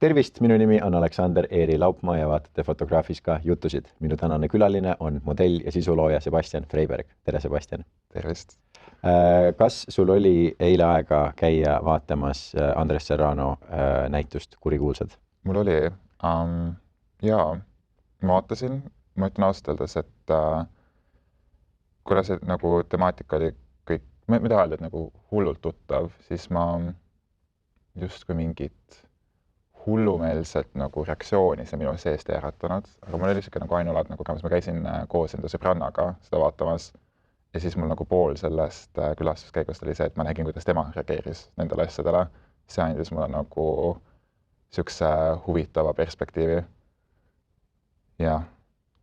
Tervist, minu nimi on Aleksander Eeri Laupmaa ja vaatate Fotograafiska jutusid. Minu tänane külaline on modell ja sisulooja Sebastian Freiberg. Tere, Sebastian. Tervist. Kas sul oli eile aega käia vaatamas Andres Serrano näitust Kurikuulsad? Mul oli. Jaa, ma vaatasin, ma ütlen ausalt öeldes, et kuna see nagu temaatika oli kõik, mida öelda, et nagu hullult tuttav, siis ma justkui mingit hullumeelset nagu reaktsiooni see minu seest ei äratanud, aga mul oli siuke nagu ainulaadne kogemus, ma käisin koos enda sõbrannaga seda vaatamas ja siis mul nagu pool sellest külastuskäigust oli see, et ma nägin, kuidas tema reageeris nendele asjadele. See andis mulle nagu siukse huvitava perspektiivi. Ja,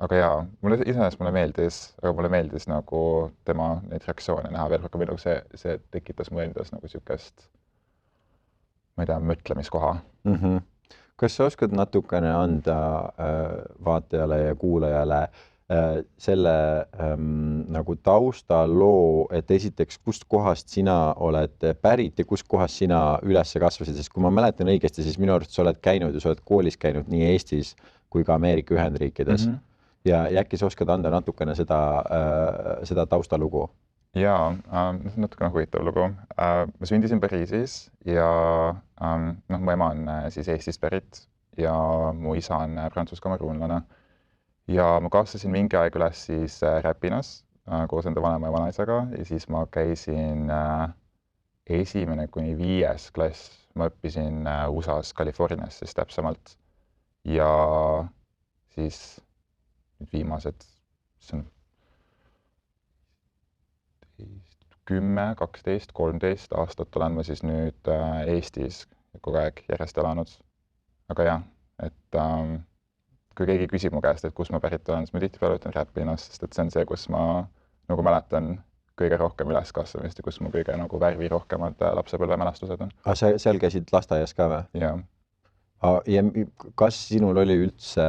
aga jaa, iseenesest mulle meeldis nagu tema neid reaktsioone näha veel rohkem, või nagu see tekitas mu endas nagu siukest, ma ei tea, mõtlemiskoha. Kas sa oskad natukene anda vaatajale ja kuulajale selle nagu taustaloo, et esiteks, kust kohast sina oled pärit ja kust kohast sina üles kasvasid, sest kui ma mäletan õigesti, siis minu arust sa oled käinud ja sa oled koolis käinud nii Eestis kui ka Ameerika Ühendriikides. Ja äkki sa oskad anda natukene seda taustalugu? Jaa, natukene huvitav lugu. Ma sündisin Pariisis ja mu ema on siis Eestist pärit ja mu isa on prantsus-kameruunlane. Ja ma kasvasin mingi aeg üles siis Räpinas koos enda vanema ja vanaisaga ja siis ma käisin 1. kuni 5. klass. Ma õppisin USA's Californias siis täpsemalt ja siis viimased 10, 12, 13 aastat olen ma siis nüüd Eestis kogu aeg järjest elanud. Aga jah, et kui keegi küsib mu käest, et kus ma pärit olen, siis ma tihtipeale ütlen Räpinas, sest et see on see, kus ma nagu mäletan kõige rohkem üleskasvamist ja kus mu kõige nagu värvi rohkemad lapsepõlvemälestused on. Seal käisid lasteaias ka või? Jah. Ja kas sinul oli üldse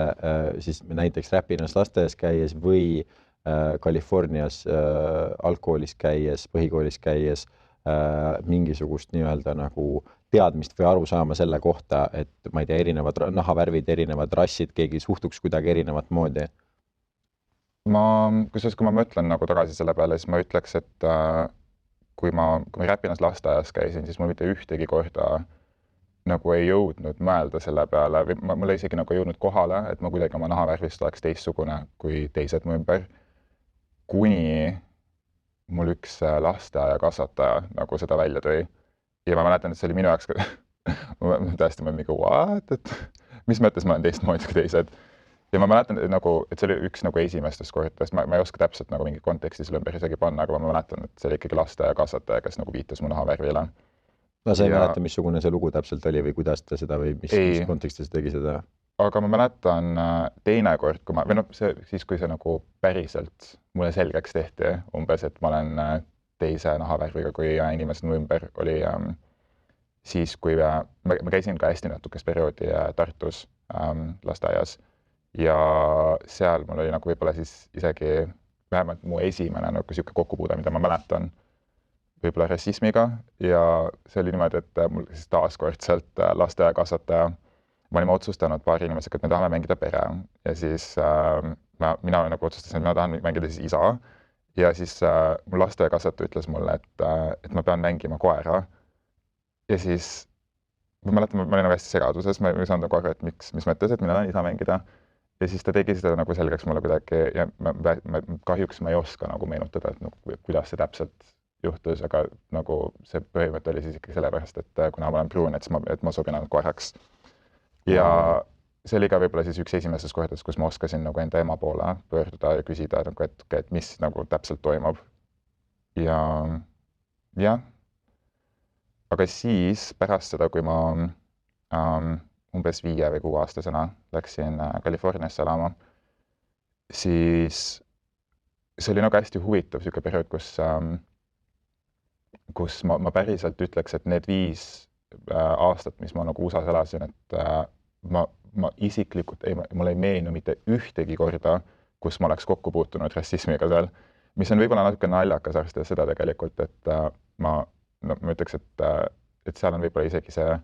siis näiteks Räpinas lasteaias käies või Californias algkoolis käies, põhikoolis käies mingisugust nii-öelda nagu teadmist või aru saama selle kohta, et ma ei tea, erinevad nahavärvid, erinevad rassid, keegi suhtuks kuidagi erinevat moodi? Kui ma mõtlen nagu tagasi selle peale, siis ma ütleks, et kui ma Räpinas lasteaias käisin, siis mul mitte ühtegi korda nagu ei jõudnud mõelda selle peale või mul isegi nagu jõudnud kohale, et ma kuidagi oma nahavärvist oleks teistsugune kui teised mu ümber. Kuni mul üks lasteaia kasvataja nagu seda välja tõi. Ja ma mäletan, et see oli minu jaoks tõesti mingi what? Et mis mõttes ma olen teistmoodi kui teised. Ja ma mäletan, et see oli üks nagu esimestest kordadest. Ma ei oska täpselt nagu mingi konteksti selle ümber isegi panna, aga ma mäletan, et see oli ikkagi lasteaia kasvataja, kes nagu viitas mu nahavärvile. No sa ei mäleta, missugune see lugu täpselt oli või kuidas ta seda või mis kontekstis tegi seda? Aga ma mäletan teine kord, siis kui see nagu päriselt mulle selgeks tehti umbes, et ma olen teise nahavärviga kui inimesed mu ümber, oli siis, kui ma käisin ka hästi natukest perioodi Tartus lasteaias ja seal mul oli nagu võib-olla siis isegi vähemalt mu esimene nagu siuke kokkupuude, mida ma mäletan võib-olla rassismiga ja see oli niimoodi, et mul siis taaskordselt lasteaia kasvataja ma olime otsustanud paari inimesega, et me tahame mängida pere ja siis mina nagu otsustasin, et ma tahan mängida siis isa ja siis mu lasteaiakasvataja ütles mulle, et ma pean mängima koera ja siis ma mäletan, ma olin nagu hästi segaduses, ma ei saanud nagu aru, et mis mõttes, et mina tahan isa mängida ja siis ta tegi seda nagu selgeks mulle kuidagi ja kahjuks ma ei oska nagu meenutada, et nagu, kuidas see täpselt juhtus, aga nagu see põhimõte oli siis ikkagi sellepärast, et kuna ma olen pruun, et ma sobin ainult koeraks. Ja see oli ka võib-olla siis üks esimesest kohtadest, kus ma oskasin nagu enda ema poole pöörduda ja küsida, et mis nagu täpselt toimub. Ja jah, aga siis pärast seda, kui ma umbes 5 või 6 aastasena läksin Californiasse elama, siis see oli nagu hästi huvitav siuke periood, kus ma päriselt ütleks, et need 5 aastat, mis ma nagu USA's elasin, et ma isiklikult mul ei meenu mitte ühtegi korda, kus ma oleks kokku puutunud rassismiga seal, mis on võib-olla natuke naljakas arvestades seda tegelikult, et ma ütleks, et seal on võib-olla isegi see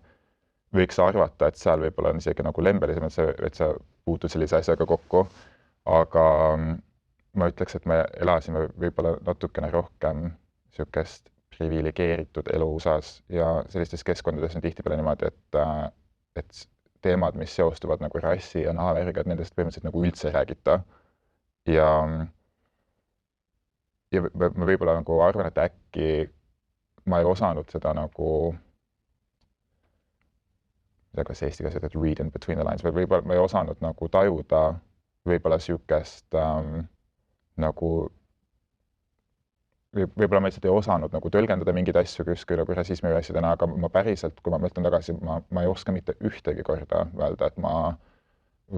võiks arvata, et seal võib-olla on isegi nagu lembelisem, et sa puutud sellise asjaga kokku, aga ma ütleks, et me elasime võib-olla natukene rohkem niisugust priviligeeritud elu USA-s ja sellistes keskkondades on tihtipeale niimoodi, et teemad, mis seostuvad nagu rassi ja nahavärviga, et nendest põhimõtteliselt nagu üldse ei räägita. Ja ma võib-olla nagu arvan, et äkki ma ei osanud seda nagu, kas eesti keeles ütled read in between the lines, või võib-olla ma ei osanud nagu tajuda võib-olla niisugust nagu, võib-olla ma lihtsalt ei osanud nagu tõlgendada mingeid asju justkui nagu rassismi või asjadena, aga ma päriselt, kui ma mõtlen tagasi, ma ei oska mitte ühtegi korda öelda, et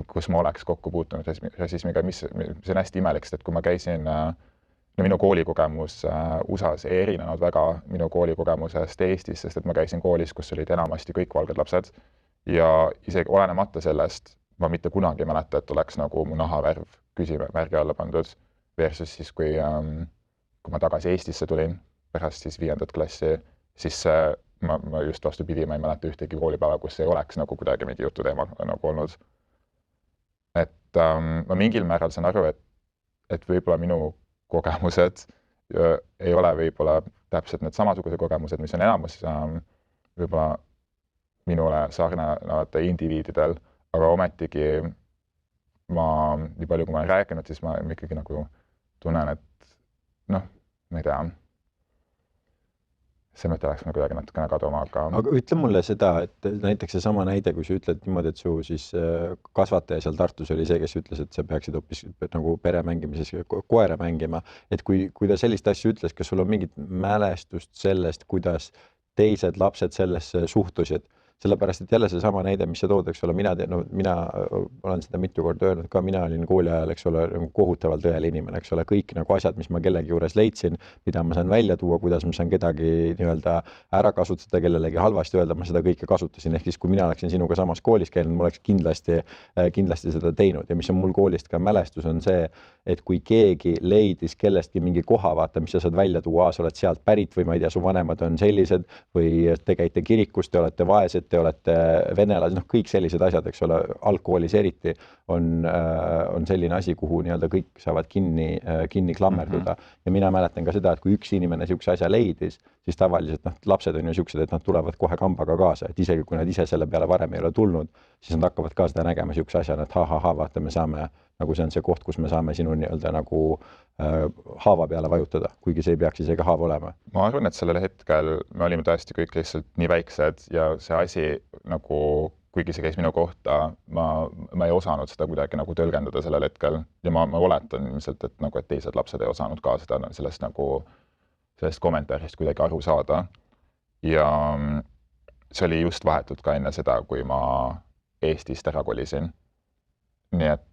kus ma oleks kokku puutunud rassismiga, mis on hästi imelik, sest et kui ma käisin no minu koolikogemus USA-s ei erinenud väga minu koolikogemusest Eestis, sest et ma käisin koolis, kus olid enamasti kõik valged lapsed ja isegi olenemata sellest ma mitte kunagi ei mäleta, et oleks nagu mu nahavärv küsimärgi alla pandud versus siis, kui ma tagasi Eestisse tulin pärast siis 5. klassi, siis ma just vastupidi, ma ei mäleta ühtegi koolipäeva, kus ei oleks nagu kuidagi mingi jututeema nagu olnud. Et ma mingil määral saan aru, et võib-olla minu kogemused ei ole võib-olla täpselt need samasugused kogemused, mis on enamus võib-olla minule sarnanevate indiviididel, aga ometigi ma, nii palju kui ma olen rääkinud, siis ma ikkagi nagu tunnen, et noh, ma ei tea, see mõte läks nagu kuidagi natukene kaduma, aga ütle mulle seda, et näiteks seesama näide, kui sa ütled niimoodi, et su siis kasvataja seal Tartus oli see, kes ütles, et sa peaksid hoopis nagu pere mängimises koera mängima, et kui ta sellist asja ütles, kas sul on mingit mälestust sellest, kuidas teised lapsed sellesse suhtusid? Sellepärast, et jälle seesama näide, mis sa tood, eks ole, mina olen seda mitu korda öelnud ka, mina olin kooli ajal, eks ole, kohutavalt õel inimene, eks ole, kõik nagu asjad, mis ma kellegi juures leidsin, mida ma saan välja tuua, kuidas ma saan kedagi nii-öelda ära kasutada, kellelegi halvasti öelda, ma seda kõike kasutasin, ehk siis kui mina oleksin sinuga samas koolis käinud, ma oleks kindlasti seda teinud ja mis on mul koolist ka mälestus, on see, et kui keegi leidis kellestki mingi koha, vaata, mis sa saad välja tuua, sa oled sealt pärit või ma ei tea, su vanemad on sellised või te käite kirikus, te olete vaesed, te olete venelased, noh, kõik sellised asjad, eks ole, algkoolis eriti on selline asi, kuhu nii-öelda kõik saavad kinni klammerduda. Ja mina mäletan ka seda, et kui üks inimene niisuguse asja leidis, siis tavaliselt lapsed on ju niisugused, et nad tulevad kohe kambaga kaasa, et isegi kui nad ise selle peale varem ei ole tulnud, siis nad hakkavad ka seda nägema niisuguse asjana, et vaata, me saame, nagu see on see koht, kus me saame sinu nii-öelda nagu haava peale vajutada, kuigi see ei peaks isegi haav olema. Ma arvan, et sellel hetkel me olime tõesti kõik lihtsalt nii väiksed ja see asi nagu, kuigi see käis minu kohta, ma ei osanud seda kuidagi nagu tõlgendada sellel hetkel ja ma oletan ilmselt, et teised lapsed ei osanud ka seda sellest kommentaarist kuidagi aru saada. Ja see oli just vahetult ka enne seda, kui ma Eestist ära kolisin. Nii et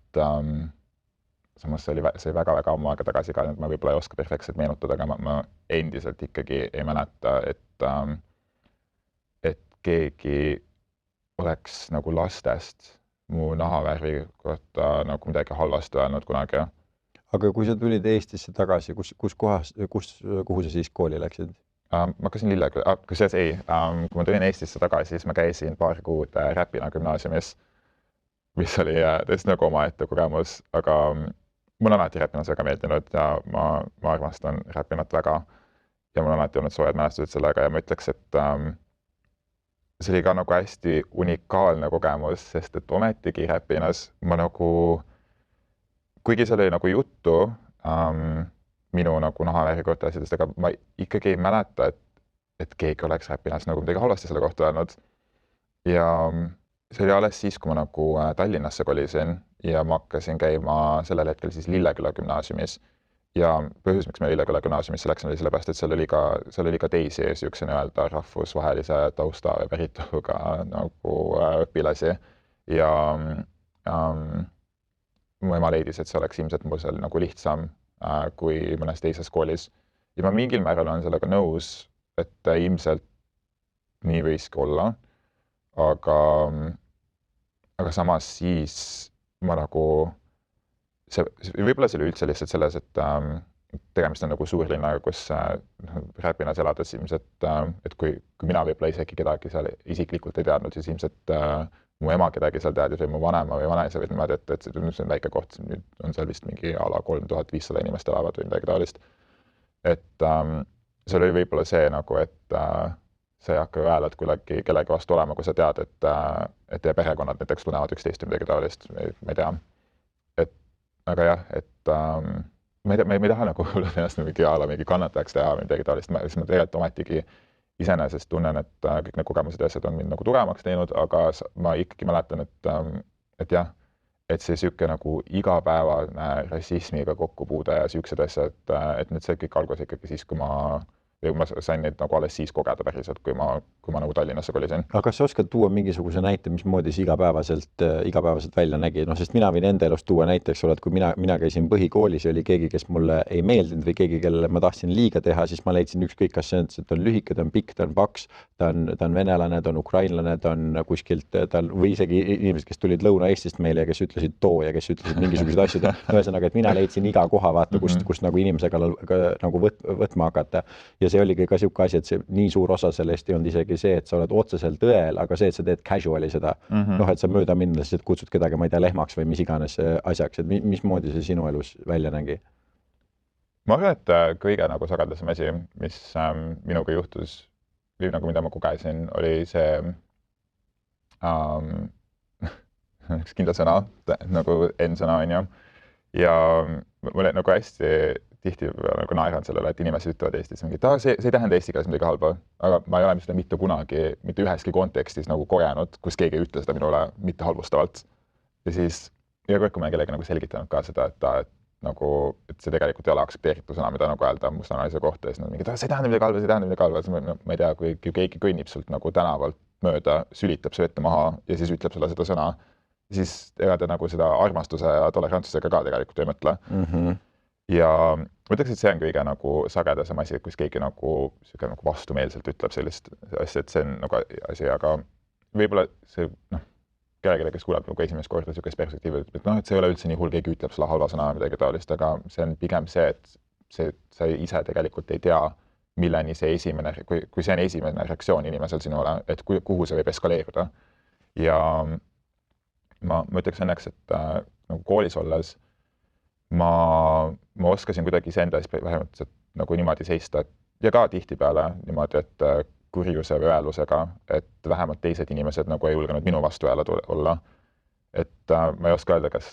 samas see oli väga ammu aega tagasi ka, et ma võib-olla ei oska perfektselt meenutada, aga ma endiselt ikkagi ei mäleta, et keegi oleks nagu lastest mu nahavärvi kohta nagu midagi halvasti öelnud kunagi. Aga kui sa tulid Eestisse tagasi, kuhu sa siis kooli läksid? Ma hakkasin Lilleküla, kusjuures ei, kui ma tulin Eestisse tagasi, siis ma käisin paar kuud Räpina gümnaasiumis, mis oli tõesti nagu omaette kogemus, aga mul on alati Räpinas väga meeldinud ja ma armastan Räpinat väga ja mul on alati olnud soojad mälestused sellega ja ma ütleks, et see oli ka nagu hästi unikaalne kogemus, sest et ometigi Räpinas ma nagu, kuigi seal oli nagu juttu minu nagu nahavärvi kohta asjadest, aga ma ikkagi ei mäleta, et keegi oleks Räpinas nagu midagi halvasti selle kohta öelnud. Ja see oli alles siis, kui ma nagu Tallinnasse kolisin ja ma hakkasin käima sellel hetkel siis Lilleküla gümnaasiumis. Ja põhjus, miks me Lilleküla gümnaasiumisse läksin, oli sellepärast, et seal oli ka teisi niisuguse nii-öelda rahvusvahelise tausta ja päritoluga nagu õpilasi. Ja mu ema leidis, et see oleks ilmselt mul seal nagu lihtsam kui mõnes teises koolis. Ja ma mingil määral olen sellega nõus, et ilmselt nii võiski olla. Aga samas siis ma nagu, võib-olla see oli üldse lihtsalt selles, et tegemist on nagu suurlinnaga, kus Räpinas elades ilmselt, et kui mina võib-olla isegi kedagi seal isiklikult ei teadnud, siis ilmselt mu ema kedagi seal teadis või mu vanema või vanaisa või niimoodi, et see on väike koht, nüüd on seal vist mingi ala 3500 inimest elavad või midagi taolist. Et seal oli võib-olla see nagu, et sa ei hakka hääled kuidagi kellegi vastu olema, kui sa tead, et teie perekonnad näiteks tunnevad üksteist või midagi taolist, ma ei tea. Et aga jah, et ma ei taha nagu ennast mingi kannatajaks teha või midagi taolist, ma tegelikult ometigi iseenesest tunnen, et kõik need kogemused ja asjad on mind nagu tugevamaks teinud, aga ma ikkagi mäletan, et jah, et see siuke nagu igapäevane rassismiga kokkupuude ja siuksed asjad, et nüüd see kõik algas ikkagi siis, kui ma sain neid nagu alles siis kogeda päriselt, kui ma nagu Tallinnasse kolisin. Aga kas sa oskad tuua mingisuguse näite, mismoodi see igapäevaselt välja nägi? No, sest mina võin enda elust tuua näiteks, et kui mina käisin põhikoolis ja oli keegi, kes mulle ei meeldinud või keegi, kellele ma tahtsin liiga teha, siis ma leidsin ükskõik, kas see on lühike, ta on pikk, ta on paks, ta on venelane, ta on ukrainlane, ta on kuskilt, või isegi inimesed, kes tulid Lõuna-Eestist meile ja kes ütlesid too ja kes ütlesid mingisuguseid asju. Ühesõnaga, et mina leidsin iga koha, vaata, kust nagu inimesega nagu võtma hakata. Ja see oligi ka siuke asi, et see nii suur osa sellest ei olnud isegi see, et sa oled otseselt õel, aga see, et sa teed casuali seda, et sa mööda minnes kutsud kedagi, ma ei tea, lehmaks või mis iganes asjaks, et mismoodi see sinu elus välja nägi? Ma arvan, et kõige nagu sagedasem asi, mis minuga juhtus, või nagu mida ma kogesin, oli see üks kindla sõna, nagu N-sõna on ju. Ja mulle nagu hästi tihti nagu naeran sellele, et inimesed ütlevad Eestis mingi, et see ei tähenda eesti keeles midagi halba, aga ma ei ole seda mitte kunagi, mitte üheski kontekstis nagu kogenud, kus keegi ei ütle seda minule mitte halvustavalt. Ja siis iga kord, kui ma kellegi nagu selgitanud ka seda, et see tegelikult ei ole aktsepteeritud sõna, mida nagu öelda musta naise kohta, ja siis nad mingi, see ei tähenda midagi halba, see ei tähenda midagi halba. Ma ei tea, kui keegi kõnnib sult nagu tänavalt mööda, sülitab su ette maha ja siis ütleb sulle seda sõna, siis ega ta nagu seda armastuse ja tolerantsusega ka tegelikult ei mõtle. Ja ma ütleks, et see on kõige nagu sagedasem asi, kus keegi nagu vastumeelselt ütleb sellist asja, et see on nagu asi, aga võib-olla see, kellelegi, kes kuuleb nagu esimest korda niisugust perspektiivi, et et see ei ole üldse nii hull, keegi ütleb sulle halva sõna midagi taolist, aga see on pigem see, et sa ise tegelikult ei nagu milleni see esimene, kui see on esimene reaktsioon inimesel sinule, et kuhu see võib eskaleeruda. Ja ma ütleks õnneks, et nagu koolis olles ma oskasin kuidagi iseenda ees vähemalt nagu niimoodi seista ja ka tihtipeale niimoodi, et kurjuse või õelusega, et vähemalt teised inimesed nagu ei julgenud minu vastu olla. Et ma ei oska öelda, kas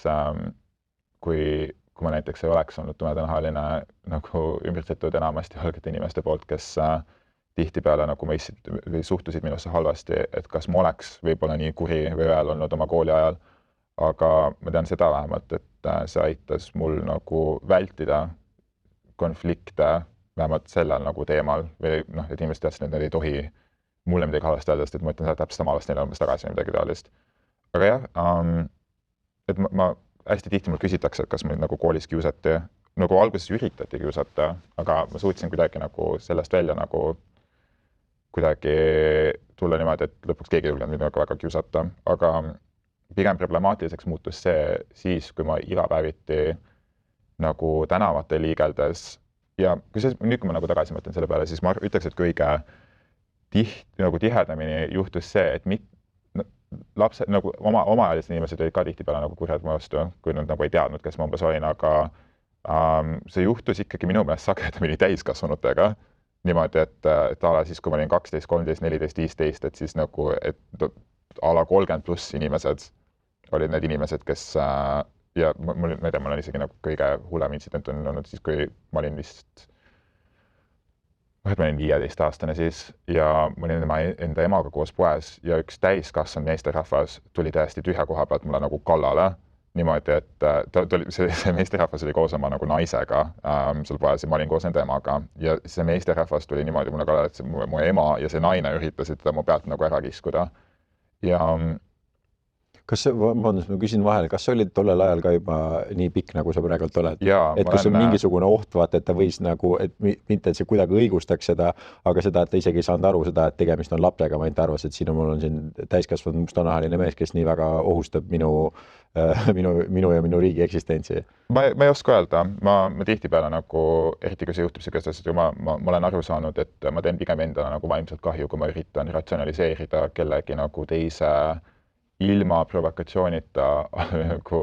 kui ma näiteks ei oleks olnud tumedanahaline nagu ümbritsetud enamasti valgete inimeste poolt, kes tihtipeale nagu mõistsid või suhtusid minusse halvasti, et kas ma oleks võib-olla nii kuri või õel olnud oma kooli ajal. Aga ma tean seda vähemalt, et see aitas mul nagu vältida konflikte vähemalt sellel nagu teemal või et inimesed teadsid, et nad ei tohi mulle midagi halvasti öelda, sest et ma ütlen seda täpselt samal neile umbes tagasi või midagi taolist. Aga jah, et ma hästi tihti mul küsitakse, et kas mind nagu koolis kiusati, nagu alguses üritati kiusata, aga ma suutsin kuidagi nagu sellest välja nagu kuidagi tulla niimoodi, et lõpuks keegi ei julgenud mind väga kiusata, aga pigem problemaatiliseks muutus see siis, kui ma igapäeviti nagu tänavate liigeldes ja nüüd, kui ma nagu tagasi mõtlen selle peale, siis ma ütleks, et kõige tihedamini juhtus see, et lapsed nagu omaajalised inimesed olid ka tihtipeale nagu kurjad mu vastu, kui nad nagu ei teadnud, kes ma umbes olin, aga see juhtus ikkagi minu meelest sagedamini täiskasvanutega niimoodi, et ala siis, kui ma olin 12, 13, 14, 15, et siis nagu, et ala 30+ inimesed olid need inimesed, kes ja mul on isegi nagu kõige hullem intsident on olnud siis, kui ma olin vist, ma olin 15-aastane siis ja ma olin enda emaga koos poes ja üks täiskasvanud meesterahvas tuli täiesti tühja koha pealt mulle nagu kallale niimoodi, et see meesterahvas oli koos oma nagu naisega seal poes ja ma olin koos enda emaga ja see meesterahvas tuli niimoodi mulle kallale, et mu ema ja see naine üritasid teda mu pealt nagu ära kiskuda. Ja kas vabandust, ma küsin vahele, kas sa olid tollel ajal ka juba nii pikk, nagu sa praegu oled? Jaa, et kas on mingisugune oht, vaata, et ta võis nagu, et mitte, et see kuidagi õigustaks seda, aga seda, et ta isegi ei saanud aru seda, et tegemist on lapsega, vaid ta arvas, et mul on siin täiskasvanud mustanahaline mees, kes nii väga ohustab minu ja minu riigi eksistentsi. Ma ei oska öelda, ma tihtipeale nagu, eriti kui see juhtub sellisest asjast, ma olen aru saanud, et ma teen pigem endale nagu vaimselt kahju, kui ma üritan ratsionaliseerida kellegi nagu teise ilma provokatsioonita nagu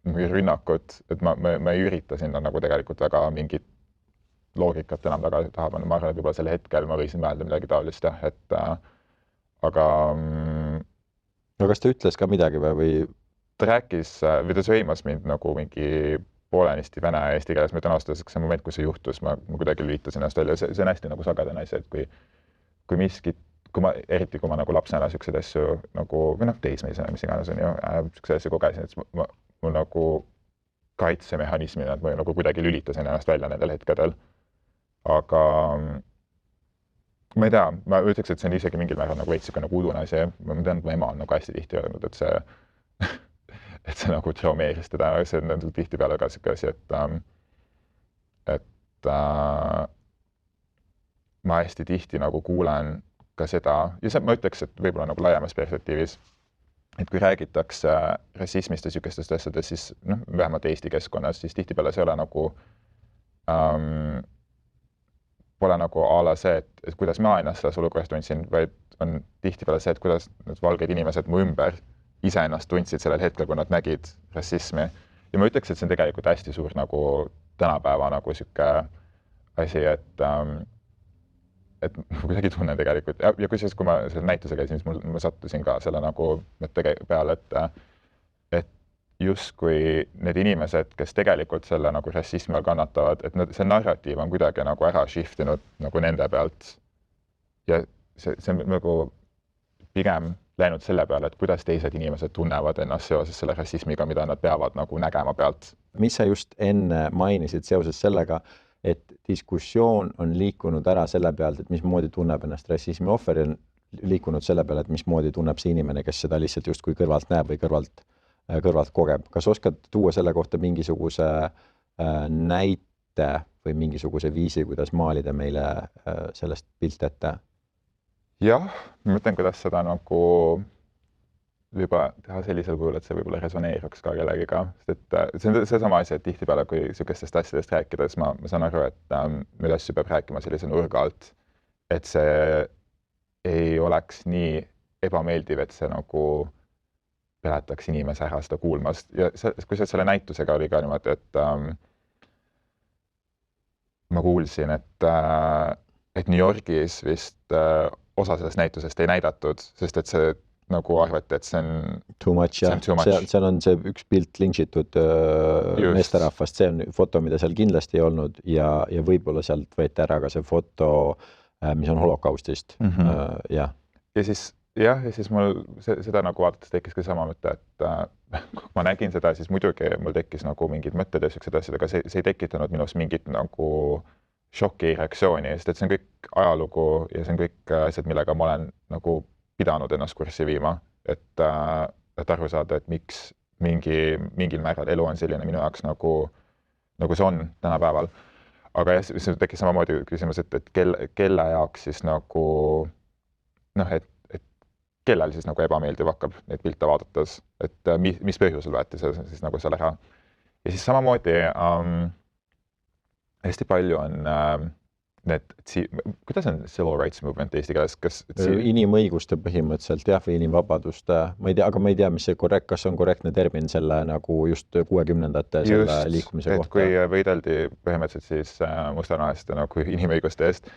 rünnakut, et ma ei ürita sinna nagu tegelikult väga mingit loogikat enam väga taha panna, ma arvan, et võib-olla sel hetkel ma võisin mõelda midagi taolist, jah, et aga no kas ta ütles ka midagi või? Ta rääkis, või ta sõimas mind nagu mingi poolenisti vene ja eesti keeles, ma ütlen ausalt, see moment, kui see juhtus, ma kuidagi lülitasin ennast välja, see on hästi nagu sagedane asi, et kui miskit, eriti kui ma nagu lapsena siukseid asju nagu, või noh, teismelisena, mis iganes on ju, siukseid asju kogesin, et mul nagu kaitsemehhanismina, et ma nagu kuidagi lülitasin ennast välja nendel hetkedel. Aga ma ei tea, ma ütleks, et see on isegi mingil määral nagu veitsika nagu udune asi. Ma tean, et mu ema on nagu hästi tihti öelnud, et see nagu traumeeris teda, see on tihtipeale ka siuke asi, et ma hästi tihti nagu kuulen ka seda, ja ma ütleks, et võib-olla nagu laiemas perspektiivis, et kui räägitakse rassismist ja sükestest asjadest, siis vähemalt Eesti keskkonnas, siis tihtipeale see ei ole nagu pole nagu a la see, et kuidas ma ennast selles olukorras tundsin, vaid on tihtipeale see, et kuidas need valged inimesed mu ümber iseennast tundsid sellel hetkel, kui nad nägid rassismi. Ja ma ütleks, et see on tegelikult hästi suur nagu tänapäeva nagu siuke asi, et ma kuidagi tunnen tegelikult, ja kusjuures, kui ma selle näituse käisin, siis ma sattusin ka selle nagu mõtte peale, et justkui need inimesed, kes tegelikult selle nagu rassismi all kannatavad, et see narratiiv on kuidagi nagu ära shiftinud nagu nende pealt. Ja see on nagu pigem läinud selle peale, et kuidas teised inimesed tunnevad ennast seoses selle rassismiga, mida nad peavad nagu nägema pealt. Mis sa just enne mainisid seoses sellega, et diskussioon on liikunud ära selle pealt, et mismoodi tunneb ennast rassismi ohver ja liikunud selle peale, et mismoodi tunneb see inimene, kes seda lihtsalt justkui kõrvalt näeb või kõrvalt kogeb. Kas oskad tuua selle kohta mingisuguse näite või mingisuguse viisi, kuidas maalida meile sellest pilt ette? Jah, ma mõtlen, kuidas seda nagu juba teha sellisel kujul, et see võib-olla resoneeruks ka kellegiga. Sest et see on seesama asi, et tihtipeale, kui siukestest asjadest rääkides, ma saan aru, et meil asju peab rääkima sellise nurga alt, et see ei oleks nii ebameeldiv, et see nagu peletaks inimese ära seda kuulmast. Ja kui selle näitusega oli ka niimoodi, et ma kuulsin, et New Yorgis vist osa sellest näitusest ei näidatud, sest et see nagu arvati, et see on too much, jah. Seal on see üks pilt linčitud meesterahvast, see on foto, mida seal kindlasti ei olnud ja võib-olla sealt võeti ära ka see foto, mis on holokaustist. Jah. Ja siis mul seda nagu vaadates tekkis ka sama mõte, et kui ma nägin seda, siis muidugi mul tekkis nagu mingid mõtted ja siuksed asjad, aga see ei tekitanud minus mingit nagu šoki reaktsiooni, sest et see on kõik ajalugu ja see on kõik asjad, millega ma olen nagu pidanud ennast kurssi viima, et aru saada, et miks mingil määral elu on selline minu jaoks nagu see on tänapäeval. Aga jah, see tekkis samamoodi küsimus, et kelle jaoks siis nagu et kellel siis nagu ebameeldiv hakkab neid pilte vaadates, et mis põhjusel võeti see siis nagu seal ära. Ja siis samamoodi hästi palju on kuidas on civil rights movement eesti keeles? Inimõiguste põhimõtteliselt, jah, või inimvabaduste, kas ma ei tea, mis kas on korrektne termin selle nagu just 60ndate selle liikumise kohta. Et kui võideldi põhimõtteliselt siis mustanaheste nagu inimõiguste eest,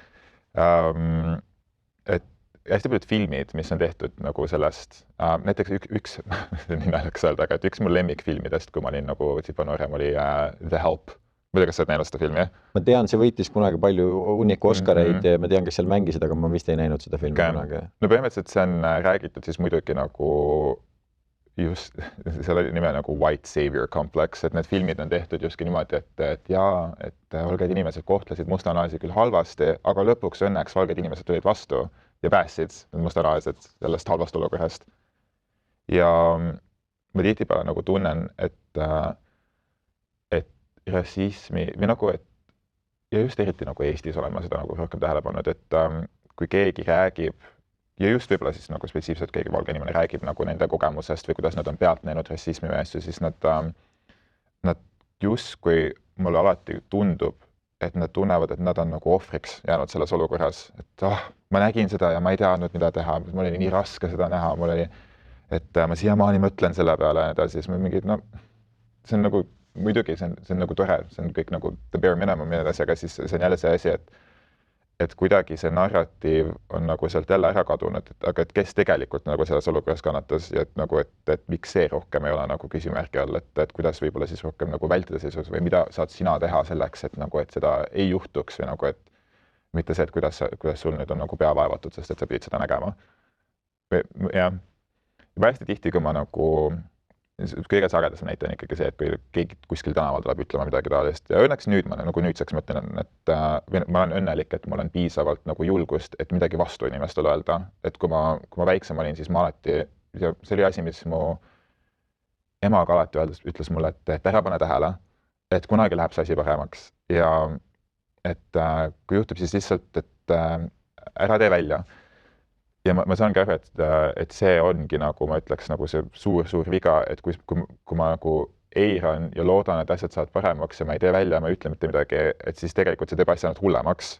et hästi paljud filmid, mis on tehtud nagu sellest, näiteks üks nii naljakas öelda, aga et üks mu lemmikfilmidest, kui ma olin nagu noorem, oli The Help. Ma ei tea, kas sa oled näinud seda filmi, jah? Ma tean, see võitis kunagi palju hunniku Oscareid ja ma tean, kes seal mängisid, aga ma vist ei näinud seda filmi kunagi. No põhimõtteliselt see on räägitud siis muidugi nagu just selle nime nagu White Savior Complex, et need filmid on tehtud justkui niimoodi, et valged inimesed kohtlesid mustanahasi küll halvasti, aga lõpuks õnneks valged inimesed tulid vastu ja päästsid mustanahased sellest halvast olukorrast. ja ma tihtipeale nagu tunnen, et rassismi või nagu, et ja just eriti nagu Eestis olen ma seda nagu rohkem tähele pannud, et kui keegi räägib ja just võib-olla siis nagu spetsiifiliselt keegi valge inimene räägib nagu nende kogemusest või kuidas nad on pealt näinud rassismi või asju, siis nad justkui mulle alati tundub, et nad tunnevad, et nad on nagu ohvriks jäänud selles olukorras, et ma nägin seda ja ma ei teadnud, mida teha, mul oli nii raske seda näha, et ma siiamaani mõtlen selle peale ja nii edasi, siis ma mingid, see on nagu muidugi see on nagu tore, see on kõik nagu the bare minimum ja nii edasi, aga siis see on jälle see asi, et kuidagi see narratiiv on nagu sealt jälle ära kadunud, aga et kes tegelikult nagu selles olukorras kannatas ja et nagu, et miks see rohkem ei ole nagu küsimärgi all, et kuidas võib-olla siis rohkem nagu vältida seisus või mida saad sina teha selleks, et nagu, et seda ei juhtuks või nagu, et mitte see, et kuidas sul nüüd on nagu pea vaevatud, sest et sa pidid seda nägema. Jah, juba hästi tihti, kui ma nagu kõige sagedasem näite on ikkagi see, et kui keegi kuskil tänaval tuleb ütlema midagi taolist ja õnneks nüüd ma nagu nüüdseks mõtlen, et ma olen õnnelik, et mul on piisavalt nagu julgust, et midagi vastu inimestele öelda, et kui ma väiksem olin, siis ma alati, ja see oli asi, mis mu emaga alati ütles mulle, et ära pane tähele, et kunagi läheb see asi paremaks ja et kui juhtub siis lihtsalt, et ära tee välja. Ja ma saangi aru, et see ongi nagu, ma ütleks, nagu see suur viga, et kui ma nagu eiran ja loodan, et asjad saavad paremaks ja ma ei tee välja, ma ei ütle mitte midagi, et siis tegelikult see teeb asja ainult hullemaks.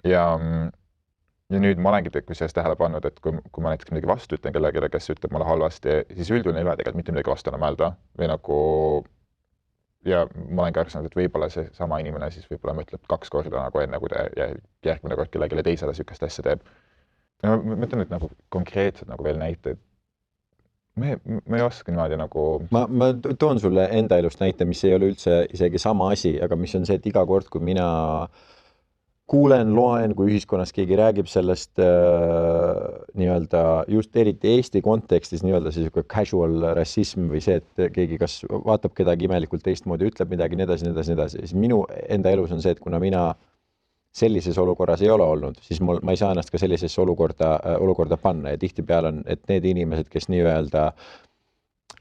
Ja nüüd ma olengi kusjuures tähele pannud, et kui ma näiteks midagi vastu ütlen kellelegi, kes ütleb mulle halvasti, siis üldjuhul ei ole tegelikult mitte midagi vastu enam öelda või nagu ja ma olengi arsanud, et võib-olla see sama inimene siis võib-olla mõtleb 2 korda nagu enne, kui ta järgmine kord kellelegi teisele sükest asja teeb. Ma mõtlen nüüd nagu konkreetselt nagu veel näiteid. Ma ei oska niimoodi nagu... Ma toon sulle enda elust näite, mis ei ole üldse isegi sama asi, aga mis on see, et iga kord, kui mina kuulen, loen, kui ühiskonnas keegi räägib sellest nii-öelda just eriti Eesti kontekstis nii-öelda siis casual rassism või see, et keegi kas vaatab kedagi imelikult teistmoodi, ütleb midagi, nii edasi. Siis minu enda elus on see, et kuna mina sellises olukorras ei ole olnud, siis ma ei saa ennast ka sellisesse olukorda panna ja tihtipeale on, et need inimesed, kes nii-öelda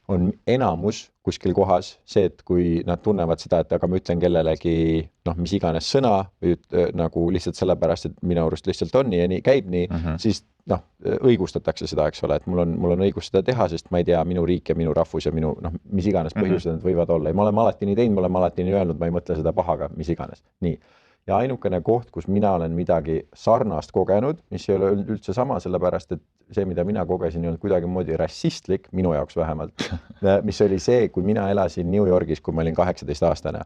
on enamus kuskil kohas, see, et kui nad tunnevad seda, et aga ma ütlen kellelegi mis iganes sõna või nagu lihtsalt sellepärast, et minu arust lihtsalt on nii ja nii käib nii, siis õigustatakse seda, eks ole, et mul on õigus seda teha, sest ma ei tea, minu riik ja minu rahvus ja minu mis iganes põhjused need võivad olla ja ma olen alati nii teinud, ma olen alati nii öelnud, ma ei mõtle seda pahaga, mis iganes. Nii. Ja ainukene koht, kus mina olen midagi sarnast kogenud, mis ei ole üldse sama, sellepärast, et see, mida mina kogesin, ei olnud kuidagi moodi rassistlik, minu jaoks vähemalt, mis oli see, kui mina elasin New Yorgis, kui ma olin 18-aastane.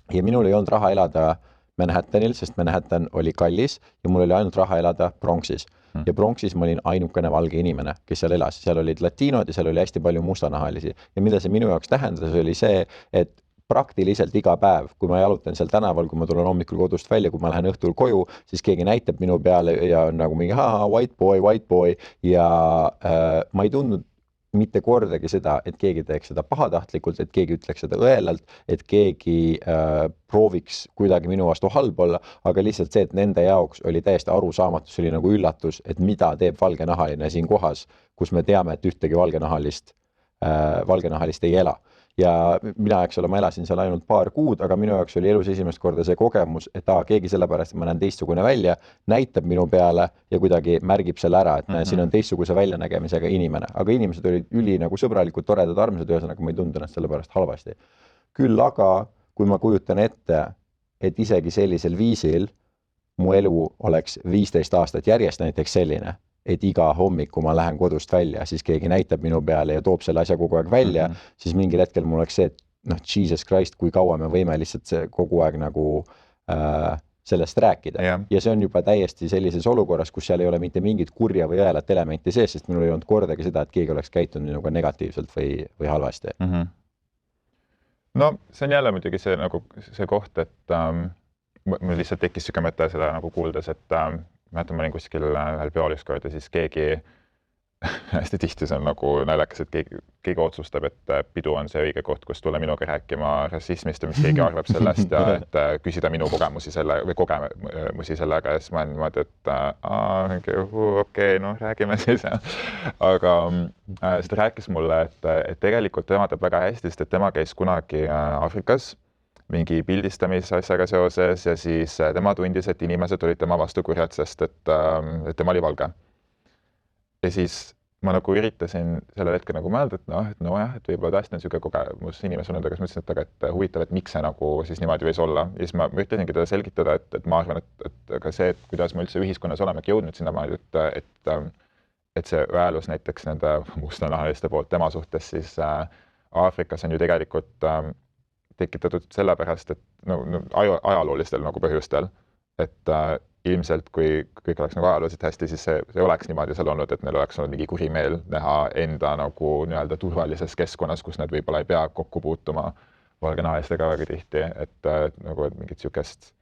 Ja minul ei olnud raha elada Manhattanil, sest Manhattan oli kallis ja mul oli ainult raha elada Bronxis. Ja Bronxis ma olin ainukene valge inimene, kes seal elas. Seal olid latiinod ja seal oli hästi palju mustanahalisi. Ja mida see minu jaoks tähendas, oli see, et praktiliselt iga päev, kui ma jalutan seal tänaval, kui ma tulen hommikul kodust välja, kui ma lähen õhtul koju, siis keegi näitab minu peale ja on nagu mingi white boy ja ma ei tundnud mitte kordagi seda, et keegi teeks seda pahatahtlikult, et keegi ütleks seda õelalt, et keegi prooviks kuidagi minu vastu halb olla, aga lihtsalt see, et nende jaoks oli täiesti arusaamatus, oli nagu üllatus, et mida teeb valgenahaline siin kohas, kus me teame, et ühtegi valgenahalist ei ela. Ja mina, eks ole, ma elasin seal ainult paar kuud, aga minu jaoks oli elus esimest korda see kogemus, et keegi sellepärast, et ma näen teistsugune välja, näitab minu peale ja kuidagi märgib selle ära, et siin on teistsuguse väljanägemisega inimene. Aga inimesed olid üli nagu sõbralikud, toredad, armsad, ühesõnaga ma ei tundnud ennast sellepärast halvasti. Küll aga, kui ma kujutan ette, et isegi sellisel viisil mu elu oleks 15 aastat järjest näiteks selline, et iga hommik, kui ma lähen kodust välja, siis keegi näitab minu peale ja toob selle asja kogu aeg välja, siis mingil hetkel mul oleks see, et Jesus Christ, kui kaua me võime lihtsalt kogu aeg nagu sellest rääkida. Ja see on juba täiesti sellises olukorras, kus seal ei ole mitte mingit kurja või õelat elementi sees, sest minul ei olnud kordagi seda, et keegi oleks käitunud minuga negatiivselt või halvasti. No see on jälle muidugi see koht, et mul lihtsalt tekkis süke mõte seda nagu kuuldes, et ma olin kuskil ühel peol ükskord ja siis keegi hästi tihti see on nagu naljakas, et keegi otsustab, et pidu on see õige koht, kus tulla minuga rääkima rassismist ja mis keegi arvab sellest ja et küsida minu kogemusi sellega ja siis ma olen niimoodi, et okei, noh, räägime siis. Aga siis ta rääkis mulle, et tegelikult tema teeb väga hästi, sest et tema käis kunagi Aafrikas mingi pildistamise seoses ja siis tema tundis, et inimesed olid tema vastu kurjad, sest et tema oli valge. Ja siis ma nagu üritasin sellel hetkel nagu mõelda, et nojah, et võib-olla tõesti on niisugune kogemus inimesel, aga siis mõtlesin, et huvitav, et miks see nagu siis niimoodi võis olla. Ja siis ma üritasingi teda selgitada, et ma arvan, et ka see, et kuidas me üldse ühiskonnas olemegi jõudnud sinnamaani, et see väälus näiteks nende mustanahaliste poolt tema suhtes siis Aafrikas on ju tegelikult tekitatud sellepärast, et ajaloolistel nagu põhjustel, et ilmselt kui kõik oleks nagu ajalooliselt hästi, siis see oleks niimoodi seal olnud, et neil oleks olnud mingi kurimeel näha enda nagu nii-öelda turvalises keskkonnas, kus nad võib-olla ei pea kokku puutuma valgenahalistega väga tihti, et nagu mingit niisugust,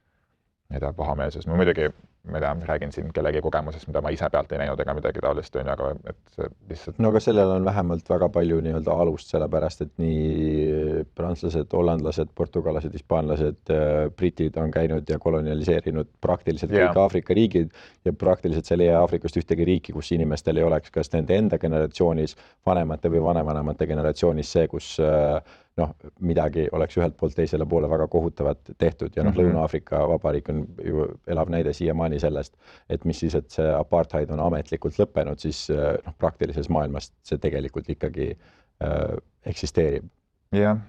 ma ei tea, pahameelsus. Ma muidugi, ma ei tea, räägin siin kellegi kogemusest, mida ma ise pealt ei näinud ega midagi taolist, aga et see lihtsalt... No aga sellel on vähemalt väga palju nii-öelda alust, sellepärast, et nii prantslased, hollandlased, portugalased, hispaanlased, britid on käinud ja kolonialiseerinud praktiliselt kõik Aafrika riigid ja praktiliselt seal ei jää Aafrikast ühtegi riiki, kus inimestel ei oleks kas nende enda generatsioonis, vanemate või vanemate generatsioonis see, kus midagi oleks ühelt poolt teisele poole väga kohutavat tehtud ja Lõuna-Aafrika Vabariik on ju elav näide siiamaani sellest, et mis siis, et see apartheid on ametlikult lõppenud, siis praktilises maailmas see tegelikult ikkagi eksisteerib. Jah,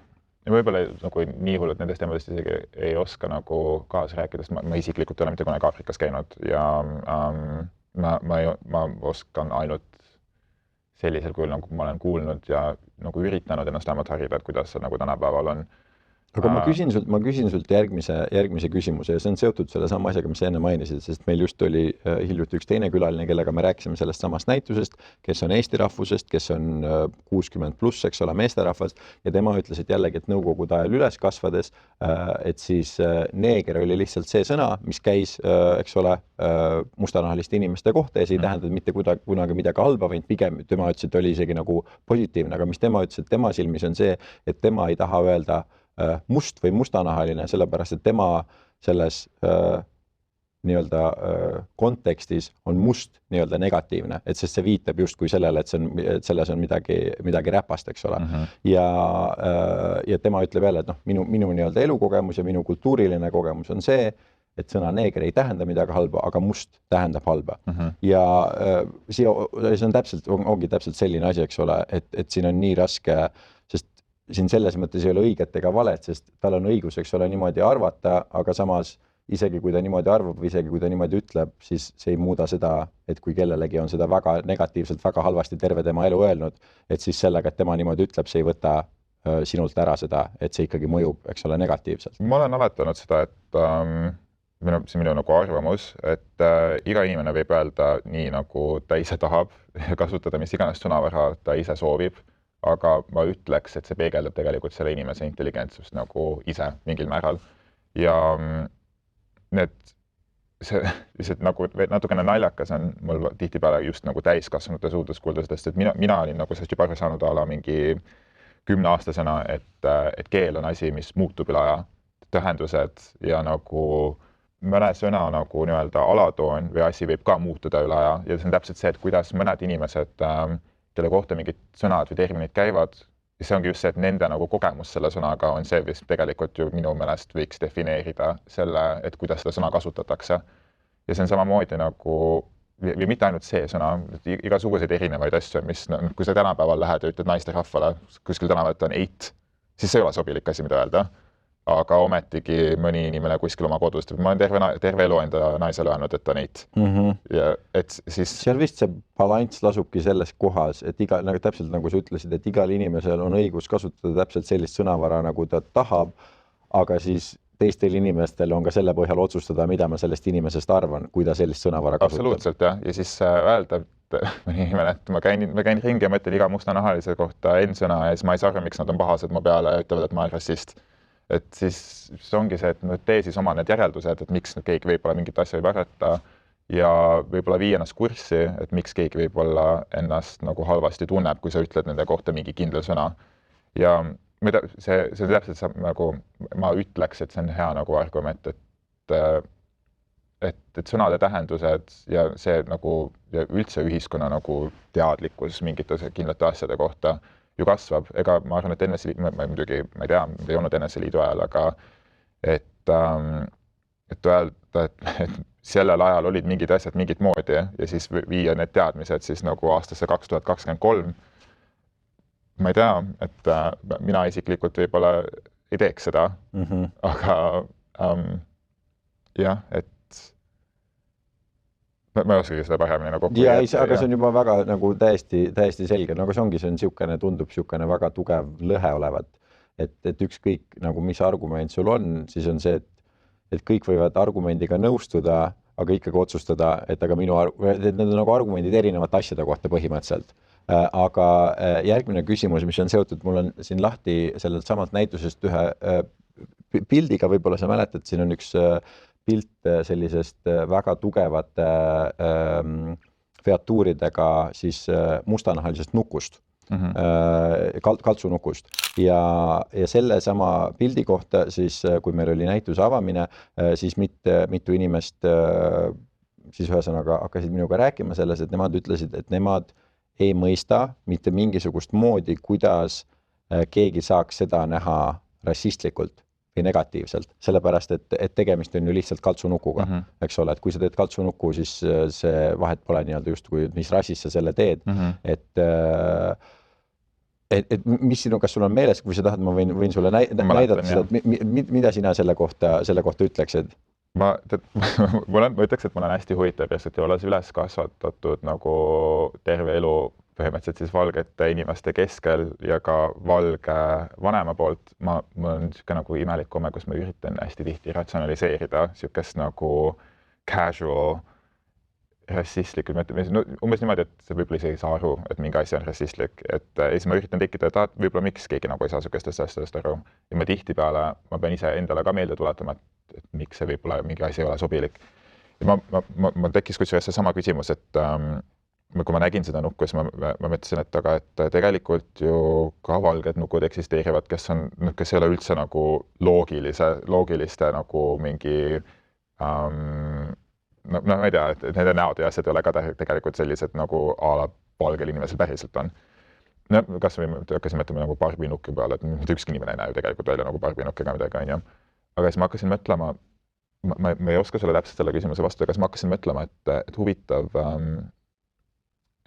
ja võib-olla nagu nii hullud nendest teemadest isegi ei oska nagu kaasa rääkida, sest ma isiklikult ei ole mitte kunagi Aafrikas käinud ja ma oskan ainult sellisel kujul, nagu ma olen kuulnud ja nagu üritanud ennast vähemalt harida, et kuidas see nagu tänapäeval on. Aga ma küsin sult järgmise küsimuse ja see on seotud selle sama asjaga, mis enne mainisid, sest meil just oli hiljuti üks teine külaline, kellega me rääkisime sellest samast näitusest, kes on Eesti rahvusest, kes on 60+, eks ole, meesterahvast ja tema ütles, et jällegi, et nõukogude ajal üles kasvades, et siis neeger oli lihtsalt see sõna, mis käis, eks ole, mustanahaliste inimeste kohta ja see ei tähendanud mitte kunagi midagi halba, vaid pigem tema ütles, et oli isegi nagu positiivne, aga mis tema ütles, et tema silmis on see, et tema ei taha öelda must või mustanahaline, sellepärast, et tema selles nii-öelda kontekstis on must nii-öelda negatiivne, et sest see viitab justkui sellele, et selles on midagi räpast, eks ole. Ja tema ütleb jälle, et minu nii-öelda elukogemus ja minu kultuuriline kogemus on see, et sõna neeger ei tähenda midagi halba, aga must tähendab halba. Ja see ongi täpselt selline asi, eks ole, et siin on nii raske, sest siin selles mõttes ei ole õiget ega valet, sest tal on õigus, eks ole, niimoodi arvata, aga samas isegi kui ta niimoodi arvab või isegi kui ta niimoodi ütleb, siis see ei muuda seda, et kui kellelegi on seda väga negatiivselt, väga halvasti terve tema elu öelnud, et siis sellega, et tema niimoodi ütleb, see ei võta sinult ära seda, et see ikkagi mõjub, eks ole, negatiivselt. Ma olen alati olnud seda, et see minu nagu arvamus, et iga inimene võib öelda nii, nagu ta ise tahab kasutada, mis iganes sõnavara ta ise soovib, aga ma ütleks, et see peegeldab tegelikult selle inimese intelligentsust nagu ise mingil määral. Ja see lihtsalt nagu natukene naljakas on mul tihtipeale just nagu täiskasvanute suudest kuulda sellest, et mina olin nagu sellest juba aru saanud ala mingi 10-aastasena, et keel on asi, mis muutub üle aja, tähendused ja nagu mõne sõna nagu nii-öelda alatoon või asi võib ka muutuda üle aja ja see on täpselt see, et kuidas mõned inimesed kelle kohta mingid sõnad või terminid käivad, ja see ongi just see, et nende nagu kogemus selle sõnaga on see, mis tegelikult ju minu meelest võiks defineerida selle, et kuidas seda sõna kasutatakse. Ja see on samamoodi nagu, või mitte ainult see sõna, igasuguseid erinevaid asju, mis, kui sa tänapäeval lähed ja ütled naisterahvale, kuskil tänaval, et on eit, siis see ei ole sobilik asi, mida öelda. Aga ometigi mõni inimene kuskil oma kodust, ma olen terve elu enda naisele öelnud, et ta on eit. Ja et siis... Seal vist see balanss lasubki selles kohas, et täpselt nagu sa ütlesid, et igal inimesel on õigus kasutada täpselt sellist sõnavara, nagu ta tahab, aga siis teistel inimestel on ka selle põhjal otsustada, mida ma sellest inimesest arvan, kui ta sellist sõnavara kasutab. Absoluutselt, jah. Ja siis öelda, et mõni inimene, et ma käin ringi ja mõtlen iga mustanahalise kohta N-sõna ja siis ma ei saa aru, miks nad on pahased mu peale ja ütlevad, et ma olen rassist. Et siis ongi see, et tee siis oma need järeldused, et miks keegi võib-olla mingit asja võib arvata ja võib-olla vii ennast kurssi, et miks keegi võib-olla ennast nagu halvasti tunneb, kui sa ütled nende kohta mingi kindla sõna. Ja mida see täpselt saab nagu, ma ütleks, et see on hea nagu argument, et sõnade tähendused ja see nagu ja üldse ühiskonna nagu teadlikkus mingite kindlate asjade kohta ju kasvab. Ega ma arvan, et NSV Liidu, ma muidugi, ma ei tea, ei olnud NSV Liidu ajal, aga et öelda, et sellel ajal olid mingid asjad mingit moodi ja siis viia need teadmised siis nagu aastasse 2023. Ma ei tea, et mina isiklikult võib-olla ei teeks seda, aga jah, et ma ei oskagi seda paremini nagu kokku. Ja, aga see on juba väga nagu täiesti selge, nagu see ongi, see on siukene, tundub siukene väga tugev lõhe olevat, et ükskõik nagu mis argument sul on, siis on see, et kõik võivad argumendiga nõustuda, aga ikkagi otsustada, et aga need on nagu argumendid erinevate asjade kohta põhimõtteliselt. Aga järgmine küsimus, mis on seotud, mul on siin lahti sellelt samalt näitusest ühe pildiga, võib-olla sa mäletad, siin on üks pilt sellisest väga tugevate featuuridega siis mustanahalisest nukust, kaltsunukust. Ja selle sama pildi kohta siis, kui meil oli näituse avamine, siis mitu inimest siis ühesõnaga hakkasid minuga rääkima selles, et nemad ütlesid, et nemad ei mõista mitte mingisugust moodi, kuidas keegi saaks seda näha rassistlikult või negatiivselt, sellepärast, et tegemist on ju lihtsalt kaltsunukuga, eks ole, et kui sa teed kaltsunuku, siis see vahet pole nii-öelda justkui, mis rassist sa selle teed, et mis sinu, kas sul on meeles, kui sa tahad, ma võin sulle näidata seda, et mida sina selle kohta ütleksid? Ma ütleks, et ma olen hästi huvitav, et olles üles kasvatatud nagu terve elu põhimõtteliselt siis valgete inimeste keskel ja ka valge vanema poolt, mul on niisugune nagu imelik komme, kus ma üritan hästi tihti ratsionaliseerida niisugust nagu casual rassistlik, umbes niimoodi, et see võib-olla isegi ei saa aru, et mingi asi on rassistlik, et siis ma üritan tekkida, et võib-olla miks keegi nagu ei saa niisugustest asjadest aru. Ja ma tihtipeale, ma pean ise endale ka meelde tuletama, et miks see võib-olla mingi asi ei ole sobilik. Ja ma tekkis kusjuures seesama küsimus, et kui ma nägin seda nukku, siis ma mõtlesin, et tegelikult ju ka valged nukud eksisteerivad, kes ei ole üldse nagu loogiliste nagu mingi ma ei tea, et nende näod ja asjad ei ole ka tegelikult sellised nagu a la valgel inimesel päriselt on. No, kas me hakkasin mõtlema nagu Barbie-nukki peale, et mitte ükski inimene ei näe ju tegelikult välja nagu Barbie-nukk ega midagi, on ju. Aga siis ma hakkasin mõtlema, ma ei oska sulle täpselt selle küsimuse vastu, aga siis ma hakkasin mõtlema, et huvitav,